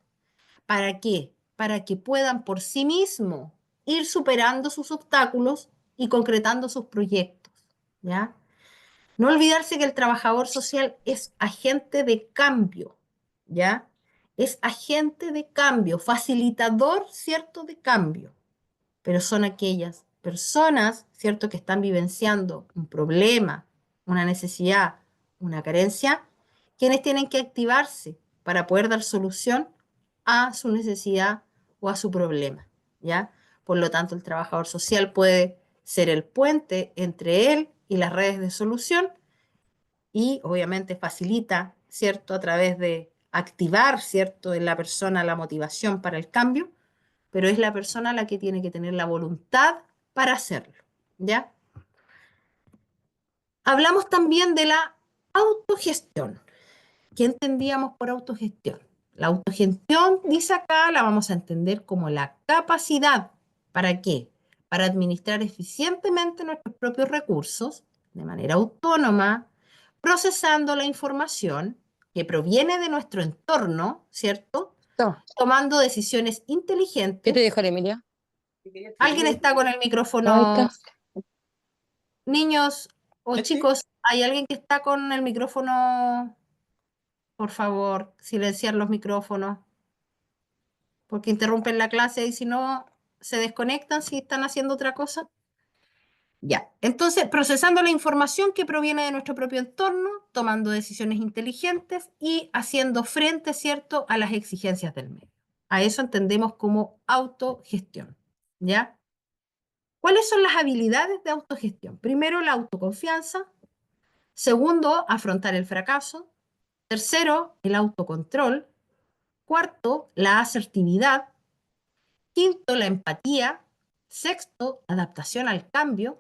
¿Para qué? Para que puedan por sí mismos ir superando sus obstáculos y concretando sus proyectos, ¿ya? No olvidarse que el trabajador social es agente de cambio, ¿ya? Es agente de cambio, facilitador, ¿cierto?, de cambio, pero son aquellas personas, ¿cierto?, que están vivenciando un problema, una necesidad, una carencia, quienes tienen que activarse para poder dar solución a su necesidad o a su problema, ¿ya? Por lo tanto, el trabajador social puede ser el puente entre él y las redes de solución y obviamente facilita, ¿cierto?, a través de activar, ¿cierto?, en la persona la motivación para el cambio, pero es la persona la que tiene que tener la voluntad para hacerlo, ¿ya? Hablamos también de la autogestión. ¿Qué entendíamos por autogestión? La autogestión, dice acá, la vamos a entender como la capacidad. ¿Para qué? Para administrar eficientemente nuestros propios recursos de manera autónoma, procesando la información que proviene de nuestro entorno, ¿cierto? No. Tomando decisiones ¿Qué te inteligentes. dijo la Emilia? ¿Alguien está con el Ahí micrófono? está. Niños o chicos, ¿hay alguien que está con el micrófono? Por favor, silenciar los micrófonos, porque interrumpen la clase y si no, se desconectan si están haciendo otra cosa. Ya, entonces, procesando la información que proviene de nuestro propio entorno, tomando decisiones inteligentes y haciendo frente, ¿cierto?, a las exigencias del medio. A eso entendemos como autogestión, ¿ya? ¿Cuáles son las habilidades de autogestión? Primero, la autoconfianza. Segundo, afrontar el fracaso. Tercero, el autocontrol. Cuarto, la asertividad. Quinto, la empatía. Sexto, adaptación al cambio.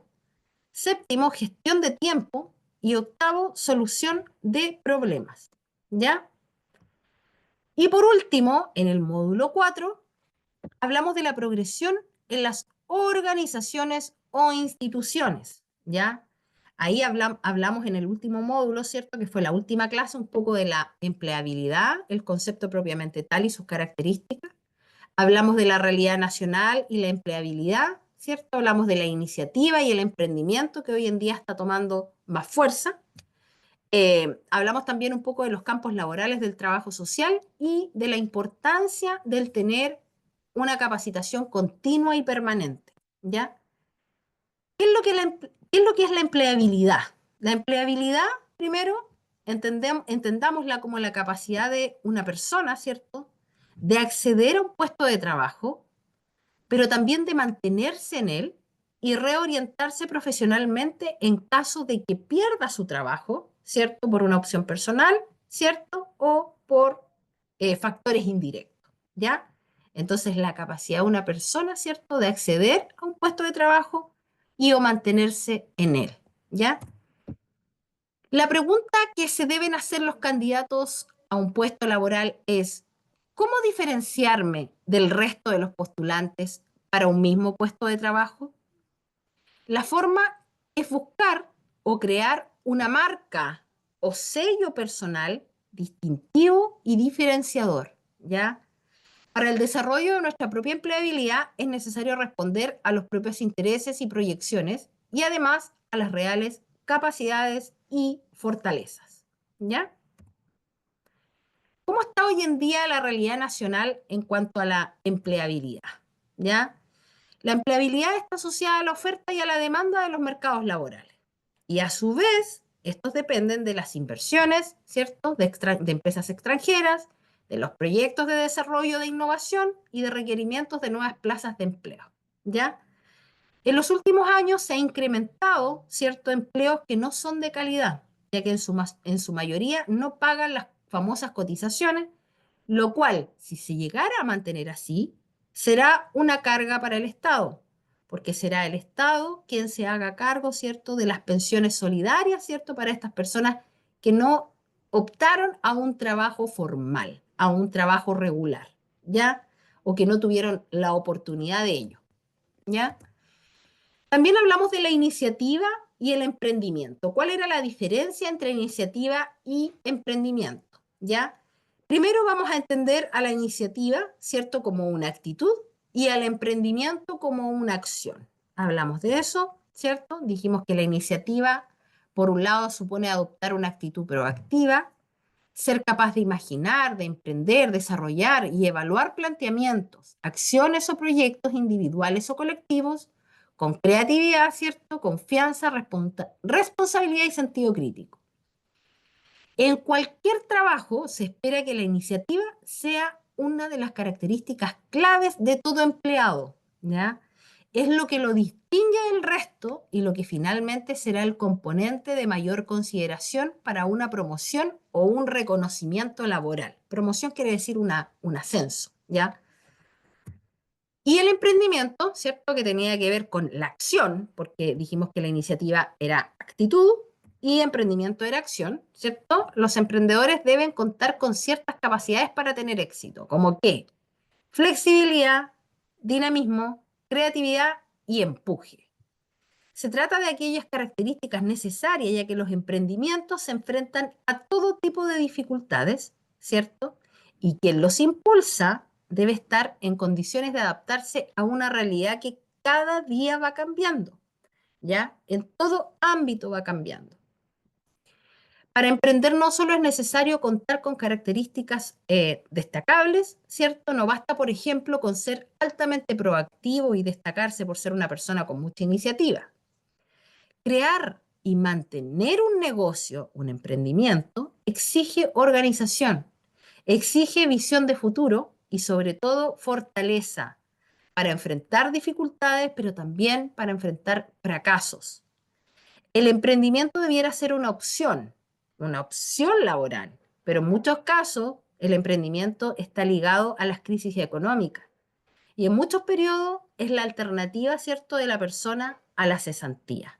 Séptimo, gestión de tiempo. Y octavo, solución de problemas. ¿Ya? Y por último, en el módulo 4, hablamos de la progresión en las organizaciones o instituciones. ¿Ya? Ahí hablamos en el último módulo, ¿cierto? Que fue la última clase, un poco de la empleabilidad, el concepto propiamente tal y sus características. Hablamos de la realidad nacional y la empleabilidad, ¿cierto? Hablamos de la iniciativa y el emprendimiento que hoy en día está tomando más fuerza. Hablamos también un poco de los campos laborales del trabajo social y de la importancia del tener una capacitación continua y permanente, ¿ya? ¿Qué es lo que es la empleabilidad? La empleabilidad, primero, entendámosla como la capacidad de una persona, ¿cierto?, de acceder a un puesto de trabajo, pero también de mantenerse en él y reorientarse profesionalmente en caso de que pierda su trabajo, ¿cierto?, por una opción personal, ¿cierto?, o por factores indirectos, ¿ya? Entonces, la capacidad de una persona, ¿cierto?, de acceder a un puesto de trabajo y o mantenerse en él, ¿ya? La pregunta que se deben hacer los candidatos a un puesto laboral es, ¿cómo diferenciarme del resto de los postulantes para un mismo puesto de trabajo? La forma es buscar o crear una marca o sello personal distintivo y diferenciador, ¿ya? Para el desarrollo de nuestra propia empleabilidad es necesario responder a los propios intereses y proyecciones y además a las reales capacidades y fortalezas, ¿ya? ¿Cómo está hoy en día la realidad nacional en cuanto a la empleabilidad? ¿Ya? La empleabilidad está asociada a la oferta y a la demanda de los mercados laborales. Y a su vez, estos dependen de las inversiones, ¿cierto?, de empresas extranjeras, de los proyectos de desarrollo de innovación y de requerimientos de nuevas plazas de empleo, ¿ya? En los últimos años se ha incrementado ciertos empleos que no son de calidad, ya que en su mayoría no pagan las famosas cotizaciones, lo cual, si se llegara a mantener así, será una carga para el Estado, porque será el Estado quien se haga cargo, ¿cierto?, de las pensiones solidarias, ¿cierto?, para estas personas que no optaron a un trabajo formal, a un trabajo regular, ¿ya? O que no tuvieron la oportunidad de ello, ¿ya? También hablamos de la iniciativa y el emprendimiento. ¿Cuál era la diferencia entre iniciativa y emprendimiento? ¿Ya? Primero vamos a entender a la iniciativa, ¿cierto?, como una actitud y al emprendimiento como una acción. Hablamos de eso, ¿cierto? Dijimos que la iniciativa, por un lado, supone adoptar una actitud proactiva, ser capaz de imaginar, de emprender, desarrollar y evaluar planteamientos, acciones o proyectos individuales o colectivos con creatividad, ¿cierto? Confianza, responsabilidad y sentido crítico. En cualquier trabajo se espera que la iniciativa sea una de las características claves de todo empleado, ¿ya? Es lo que lo distingue del resto y lo que finalmente será el componente de mayor consideración para una promoción o un reconocimiento laboral. Promoción quiere decir un ascenso, ¿ya? Y el emprendimiento, ¿cierto? Que tenía que ver con la acción, porque dijimos que la iniciativa era actitud y emprendimiento era acción, ¿cierto? Los emprendedores deben contar con ciertas capacidades para tener éxito, como que flexibilidad, dinamismo, creatividad y empuje. Se trata de aquellas características necesarias, ya que los emprendimientos se enfrentan a todo tipo de dificultades, ¿cierto? Y quien los impulsa debe estar en condiciones de adaptarse a una realidad que cada día va cambiando, ¿ya? En todo ámbito va cambiando. Para emprender no solo es necesario contar con características destacables, ¿cierto? No basta, por ejemplo, con ser altamente proactivo y destacarse por ser una persona con mucha iniciativa. Crear y mantener un negocio, un emprendimiento, exige organización, exige visión de futuro y sobre todo fortaleza para enfrentar dificultades, pero también para enfrentar fracasos. El emprendimiento debiera ser una opción laboral, pero en muchos casos el emprendimiento está ligado a las crisis económicas y en muchos periodos es la alternativa, ¿cierto?, de la persona a la cesantía.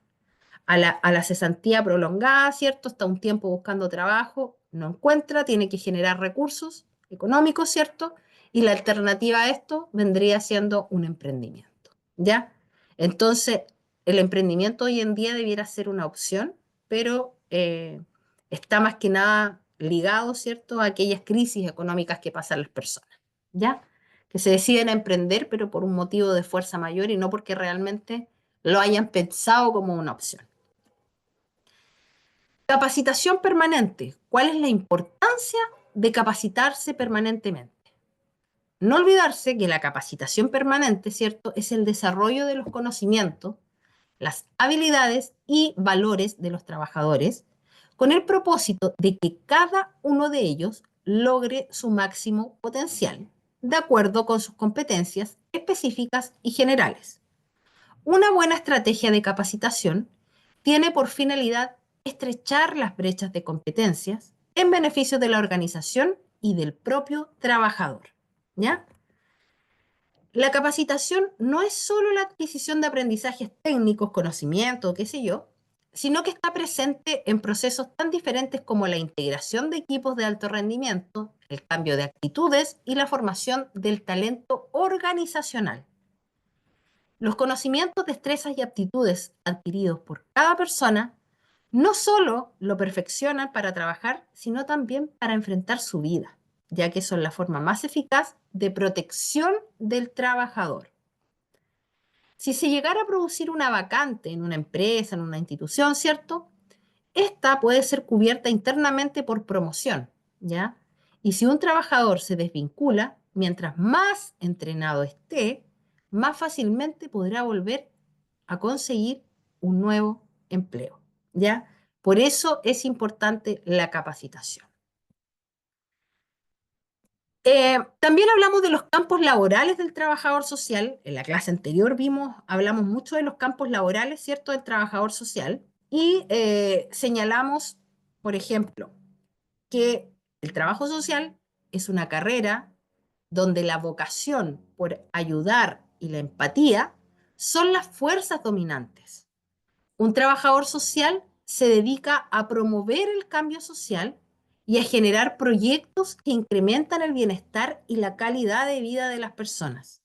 A la cesantía prolongada, ¿cierto? Está un tiempo buscando trabajo, no encuentra, tiene que generar recursos económicos, ¿cierto? Y la alternativa a esto vendría siendo un emprendimiento, ¿ya? Entonces, el emprendimiento hoy en día debiera ser una opción, pero está más que nada ligado, ¿cierto?, a aquellas crisis económicas que pasan las personas, ¿ya? Que se deciden a emprender, pero por un motivo de fuerza mayor y no porque realmente lo hayan pensado como una opción. Capacitación permanente. ¿Cuál es la importancia de capacitarse permanentemente? No olvidarse que la capacitación permanente, ¿cierto?, es el desarrollo de los conocimientos, las habilidades y valores de los trabajadores, con el propósito de que cada uno de ellos logre su máximo potencial, de acuerdo con sus competencias específicas y generales. Una buena estrategia de capacitación tiene por finalidad estrechar las brechas de competencias en beneficio de la organización y del propio trabajador, ¿ya? La capacitación no es solo la adquisición de aprendizajes técnicos, conocimientos, qué sé yo, sino que está presente en procesos tan diferentes como la integración de equipos de alto rendimiento, el cambio de actitudes y la formación del talento organizacional. Los conocimientos, destrezas y aptitudes adquiridos por cada persona no solo lo perfeccionan para trabajar, sino también para enfrentar su vida, ya que son la forma más eficaz de protección del trabajador. Si se llegara a producir una vacante en una empresa, en una institución, ¿cierto? Esta puede ser cubierta internamente por promoción, ¿ya? Y si un trabajador se desvincula, mientras más entrenado esté, más fácilmente podrá volver a conseguir un nuevo empleo, ¿ya? Por eso es importante la capacitación. También hablamos de los campos laborales del trabajador social. En la clase anterior hablamos mucho de los campos laborales, ¿cierto?, del trabajador social. Y señalamos, por ejemplo, que el trabajo social es una carrera donde la vocación por ayudar y la empatía son las fuerzas dominantes. Un trabajador social se dedica a promover el cambio social y a generar proyectos que incrementan el bienestar y la calidad de vida de las personas.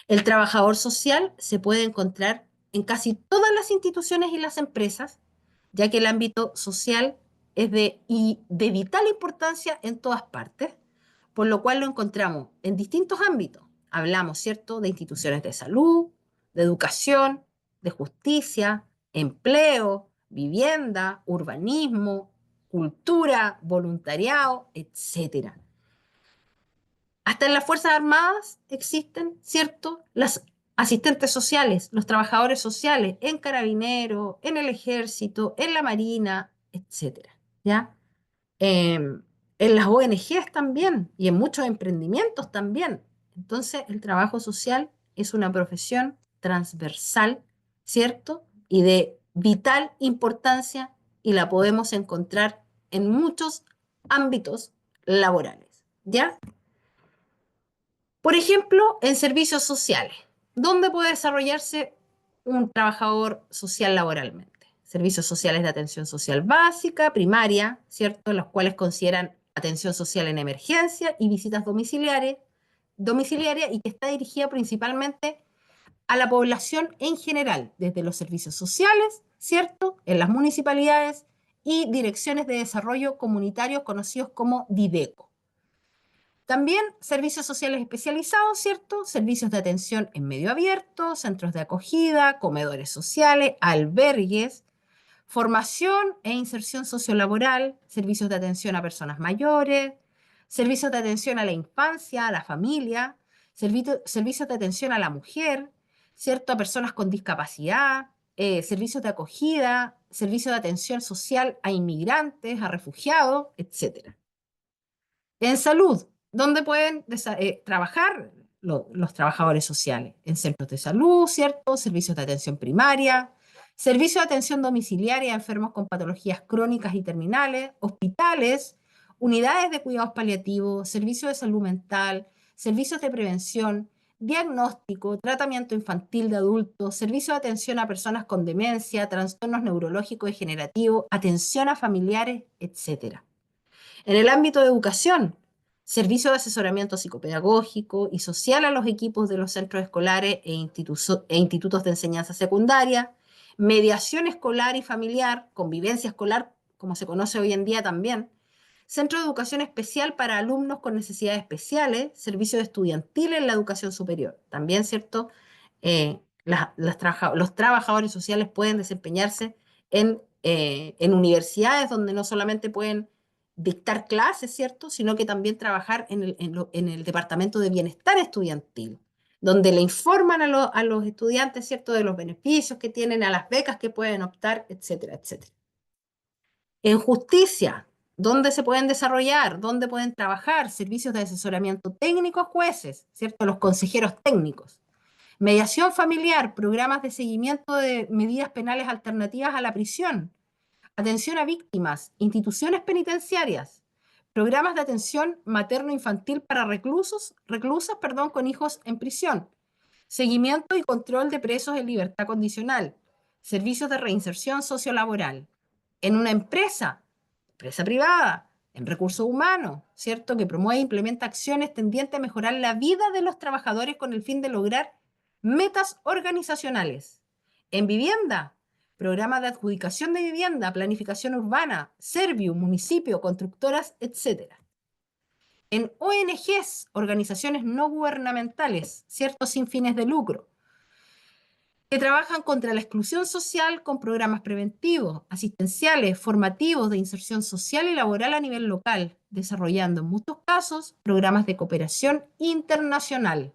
El trabajador social se puede encontrar en casi todas las instituciones y las empresas, ya que el ámbito social es de vital importancia en todas partes, por lo cual lo encontramos en distintos ámbitos. Hablamos, ¿cierto?, de instituciones de salud, de educación, de justicia, empleo, vivienda, urbanismo, cultura, voluntariado, etcétera. Hasta en las Fuerzas Armadas existen, ¿cierto?, las asistentes sociales, los trabajadores sociales, en Carabineros, en el Ejército, en la Marina, etcétera, ¿ya? En las ONGs también y en muchos emprendimientos también. Entonces, el trabajo social es una profesión transversal, ¿cierto? Y de vital importancia y la podemos encontrar en muchos ámbitos laborales, ¿ya? Por ejemplo, en servicios sociales. ¿Dónde puede desarrollarse un trabajador social laboralmente? Servicios sociales de atención social básica, primaria, ¿cierto? Los cuales consideran atención social en emergencia y visitas domiciliarias y que está dirigida principalmente a la población en general, desde los servicios sociales, ¿cierto?, en las municipalidades y direcciones de desarrollo comunitario conocidos como DIDECO. También servicios sociales especializados, ¿cierto? Servicios de atención en medio abierto, centros de acogida, comedores sociales, albergues, formación e inserción sociolaboral, servicios de atención a personas mayores, servicios de atención a la infancia, a la familia, servicios de atención a la mujer, ¿cierto?, a personas con discapacidad, servicios de acogida, servicios de atención social a inmigrantes, a refugiados, etc. En salud, ¿dónde pueden trabajar los trabajadores sociales? En centros de salud, ¿cierto? Servicios de atención primaria, servicios de atención domiciliaria a enfermos con patologías crónicas y terminales, hospitales, unidades de cuidados paliativos, servicios de salud mental, servicios de prevención, diagnóstico, tratamiento infantil de adultos, servicios de atención a personas con demencia, trastornos neurológicos degenerativos, atención a familiares, etc. En el ámbito de educación, servicio de asesoramiento psicopedagógico y social a los equipos de los centros escolares e institutos de enseñanza secundaria, mediación escolar y familiar, convivencia escolar, como se conoce hoy en día también, centro de educación especial para alumnos con necesidades especiales, servicio estudiantil en la educación superior. También, ¿cierto? Los trabajadores sociales pueden desempeñarse en universidades donde no solamente pueden dictar clases, ¿cierto?, sino que también trabajar en el departamento de bienestar estudiantil, donde le informan a los estudiantes, ¿cierto?, de los beneficios que tienen, a las becas que pueden optar, etcétera, etcétera. En justicia, ¿dónde se pueden desarrollar? ¿Dónde pueden trabajar? Servicios de asesoramiento técnico a jueces, ¿cierto?, los consejeros técnicos. Mediación familiar, programas de seguimiento de medidas penales alternativas a la prisión, atención a víctimas, instituciones penitenciarias, programas de atención materno-infantil para reclusas, con hijos en prisión, seguimiento y control de presos en libertad condicional, servicios de reinserción sociolaboral. En una empresa privada, en recursos humanos, ¿cierto?, que promueve e implementa acciones tendientes a mejorar la vida de los trabajadores con el fin de lograr metas organizacionales. En vivienda, programas de adjudicación de vivienda, planificación urbana, Serviu, municipio, constructoras, etc. En ONGs, organizaciones no gubernamentales, ¿cierto?, sin fines de lucro, que trabajan contra la exclusión social con programas preventivos, asistenciales, formativos de inserción social y laboral a nivel local, desarrollando en muchos casos programas de cooperación internacional.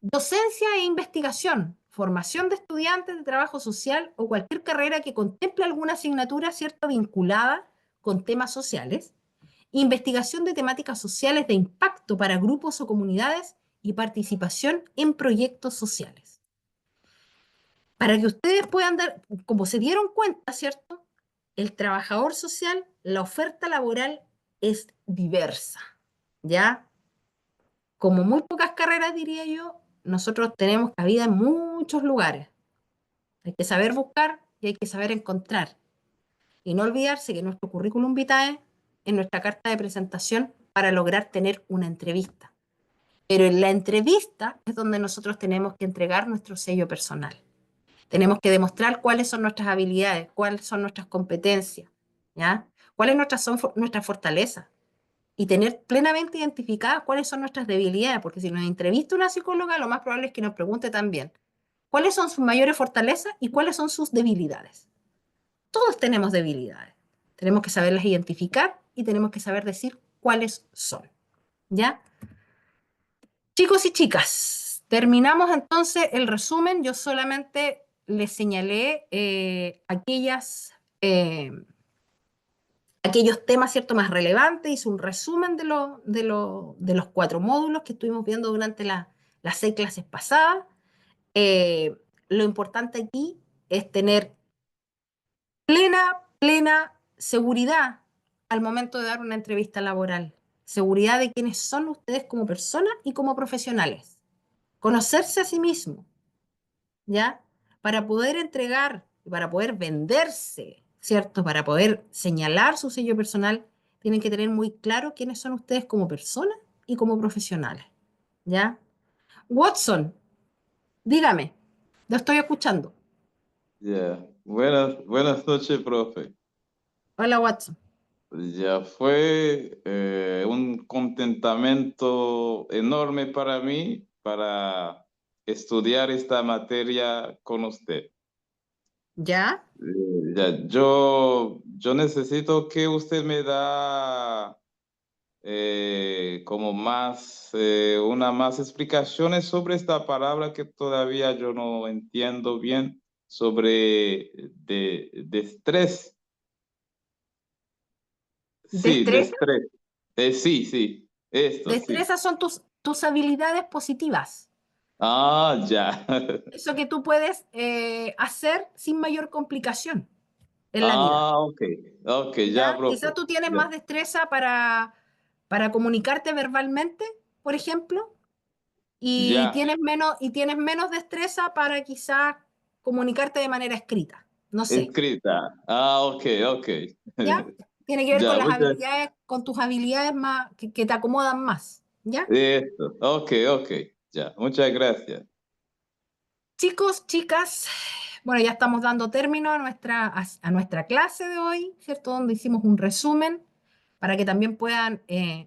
Docencia e investigación, formación de estudiantes de trabajo social o cualquier carrera que contemple alguna asignatura, ¿cierto?, vinculada con temas sociales. investigación de temáticas sociales de impacto para grupos o comunidades y participación en proyectos sociales. Para que ustedes puedan dar, como se dieron cuenta, ¿cierto? El trabajador social, la oferta laboral es diversa, ¿ya? Como muy pocas carreras, diría yo, nosotros tenemos cabida en muchos lugares. Hay que saber buscar y hay que saber encontrar. Y no olvidarse que nuestro currículum vitae es nuestra carta de presentación para lograr tener una entrevista. Pero en la entrevista es donde nosotros tenemos que entregar nuestro sello personal. Tenemos que demostrar cuáles son nuestras habilidades, cuáles son nuestras competencias, ¿ya? Cuáles son nuestras fortalezas y tener plenamente identificadas cuáles son nuestras debilidades, porque si nos entrevista una psicóloga, lo más probable es que nos pregunte también cuáles son sus mayores fortalezas y cuáles son sus debilidades. Todos tenemos debilidades. Tenemos que saberlas identificar y tenemos que saber decir cuáles son, ¿ya? Chicos y chicas, terminamos entonces el resumen. Yo solamente les señalé aquellos temas, ¿cierto?, más relevantes. Hice un resumen de los 4 módulos que estuvimos viendo durante las 6 clases pasadas. Eh, lo importante aquí es tener plena seguridad al momento de dar una entrevista laboral. Seguridad de quiénes son ustedes como personas y como profesionales. Conocerse a sí mismo, ¿ya? Para poder entregar, para poder venderse, ¿cierto? Para poder señalar su sello personal, tienen que tener muy claro quiénes son ustedes como personas y como profesionales, ¿ya? Watson, dígame, lo estoy escuchando. Ya, buenas noches, profe. Hola, Watson. Ya fue un contentamiento enorme para mí para estudiar esta materia con usted. ¿Ya? Yo necesito que usted me da como una más explicaciones sobre esta palabra que todavía yo no entiendo bien sobre de estrés. Sí, de Destreza. estrés. Sí, esto sí. Destrezas son tus habilidades positivas. Ah, ya. Eso que tú puedes hacer sin mayor complicación en la vida. Ah, ok, ok, ya, ¿Ya? profe. Quizás tú tienes Ya, más destreza para comunicarte verbalmente, por ejemplo, ya, y tienes menos destreza para quizás comunicarte de manera escrita. No sé. escrita. Ah, ok, ok. ¿Ya? Tiene que ver con Ya, las muchas. habilidades, con tus habilidades más, que te acomodan más. ¿Ya? Esto, ok, ok, ya, muchas gracias. Chicos, chicas, bueno, ya estamos dando término a nuestra clase de hoy, ¿cierto? Donde hicimos un resumen para que también puedan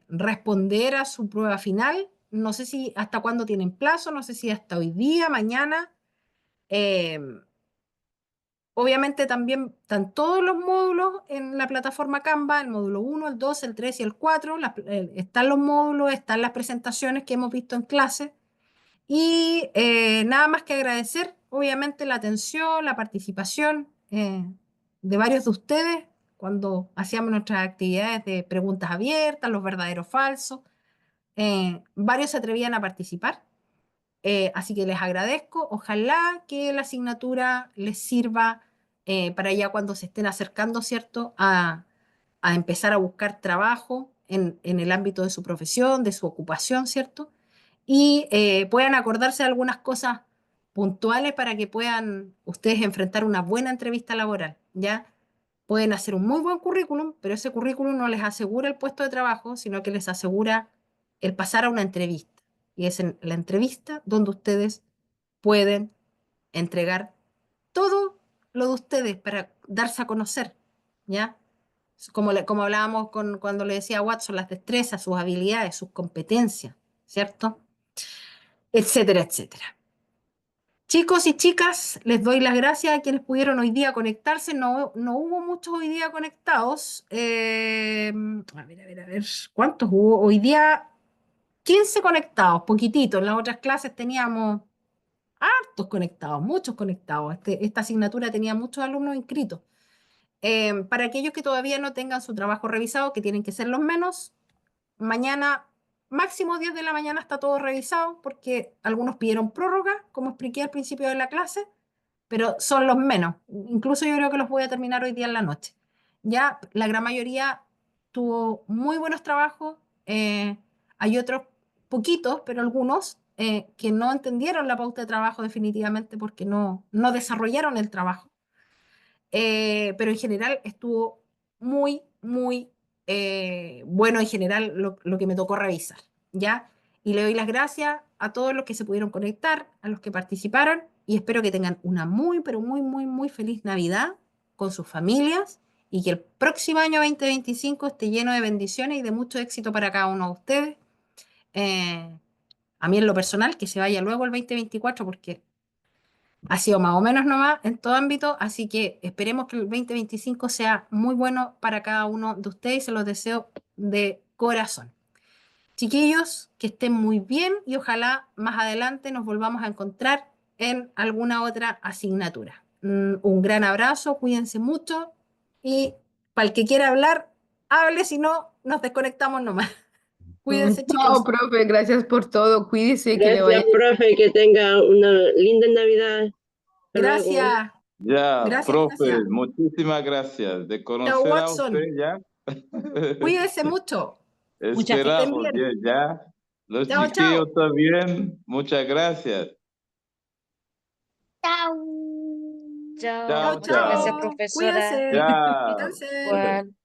responder a su prueba final. No sé si hasta cuándo tienen plazo, no sé si hasta hoy día, mañana. Eh, Obviamente también están todos los módulos en la plataforma Canva, el módulo 1, el 2, el 3 y el 4. Están los módulos, están las presentaciones que hemos visto en clase. Y nada más que agradecer, obviamente, la atención, la participación de varios de ustedes cuando hacíamos nuestras actividades de preguntas abiertas, los verdaderos falsos. Varios se atrevían a participar, así que les agradezco. Ojalá que la asignatura les sirva para ya cuando se estén acercando, ¿cierto?, a empezar a buscar trabajo en el ámbito de su profesión, de su ocupación, ¿cierto? Y puedan acordarse de algunas cosas puntuales para que puedan ustedes enfrentar una buena entrevista laboral, ¿ya? Pueden hacer un muy buen currículum, pero ese currículum no les asegura el puesto de trabajo, sino que les asegura el pasar a una entrevista. Y es en la entrevista donde ustedes pueden entregar todo lo de ustedes para darse a conocer, ¿ya? Como hablábamos cuando le decía a Watson, las destrezas, sus habilidades, sus competencias, ¿cierto? Etcétera, etcétera. Chicos y chicas, les doy las gracias a quienes pudieron hoy día conectarse. No hubo muchos hoy día conectados. A ver. ¿Cuántos hubo? Hoy día 15 conectados, poquititos. En las otras clases teníamos hartos conectados, muchos conectados. Esta asignatura tenía muchos alumnos inscritos. Para aquellos que todavía no tengan su trabajo revisado, que tienen que ser los menos, mañana, máximo 10 de la mañana está todo revisado, porque algunos pidieron prórroga, como expliqué al principio de la clase, pero son los menos. Incluso yo creo que los voy a terminar hoy día en la noche. Ya la gran mayoría tuvo muy buenos trabajos, hay otros poquitos, pero algunos que no entendieron la pauta de trabajo definitivamente porque no desarrollaron el trabajo. Pero en general estuvo muy bueno en general lo que me tocó revisar, ¿ya? Y le doy las gracias a todos los que se pudieron conectar, a los que participaron, y espero que tengan una pero muy feliz Navidad con sus familias y que el próximo año 2025 esté lleno de bendiciones y de mucho éxito para cada uno de ustedes. A mí en lo personal, que se vaya luego el 2024 porque ha sido más o menos nomás en todo ámbito, así que esperemos que el 2025 sea muy bueno para cada uno de ustedes y se los deseo de corazón. Chiquillos, que estén muy bien y ojalá más adelante nos volvamos a encontrar en alguna otra asignatura. Un gran abrazo, cuídense mucho y para el que quiera hablar, hable, si no, nos desconectamos nomás. Cuídense, Chao, chicos. profe, gracias por todo. Cuídese, que le vaya. Gracias, profe, que tenga una linda Navidad. Hasta luego. Gracias. Ya, profe, Gracias. muchísimas gracias de Chao, conocer a usted Watson. ya. Cuídense mucho. Que estén Esperamos, bien. ya. Los Chao, chao. chiquillos también, muchas gracias. Chao. Chao, Muchas gracias, chao. profesora. Cuídense. Chao. Cuídense. Igual.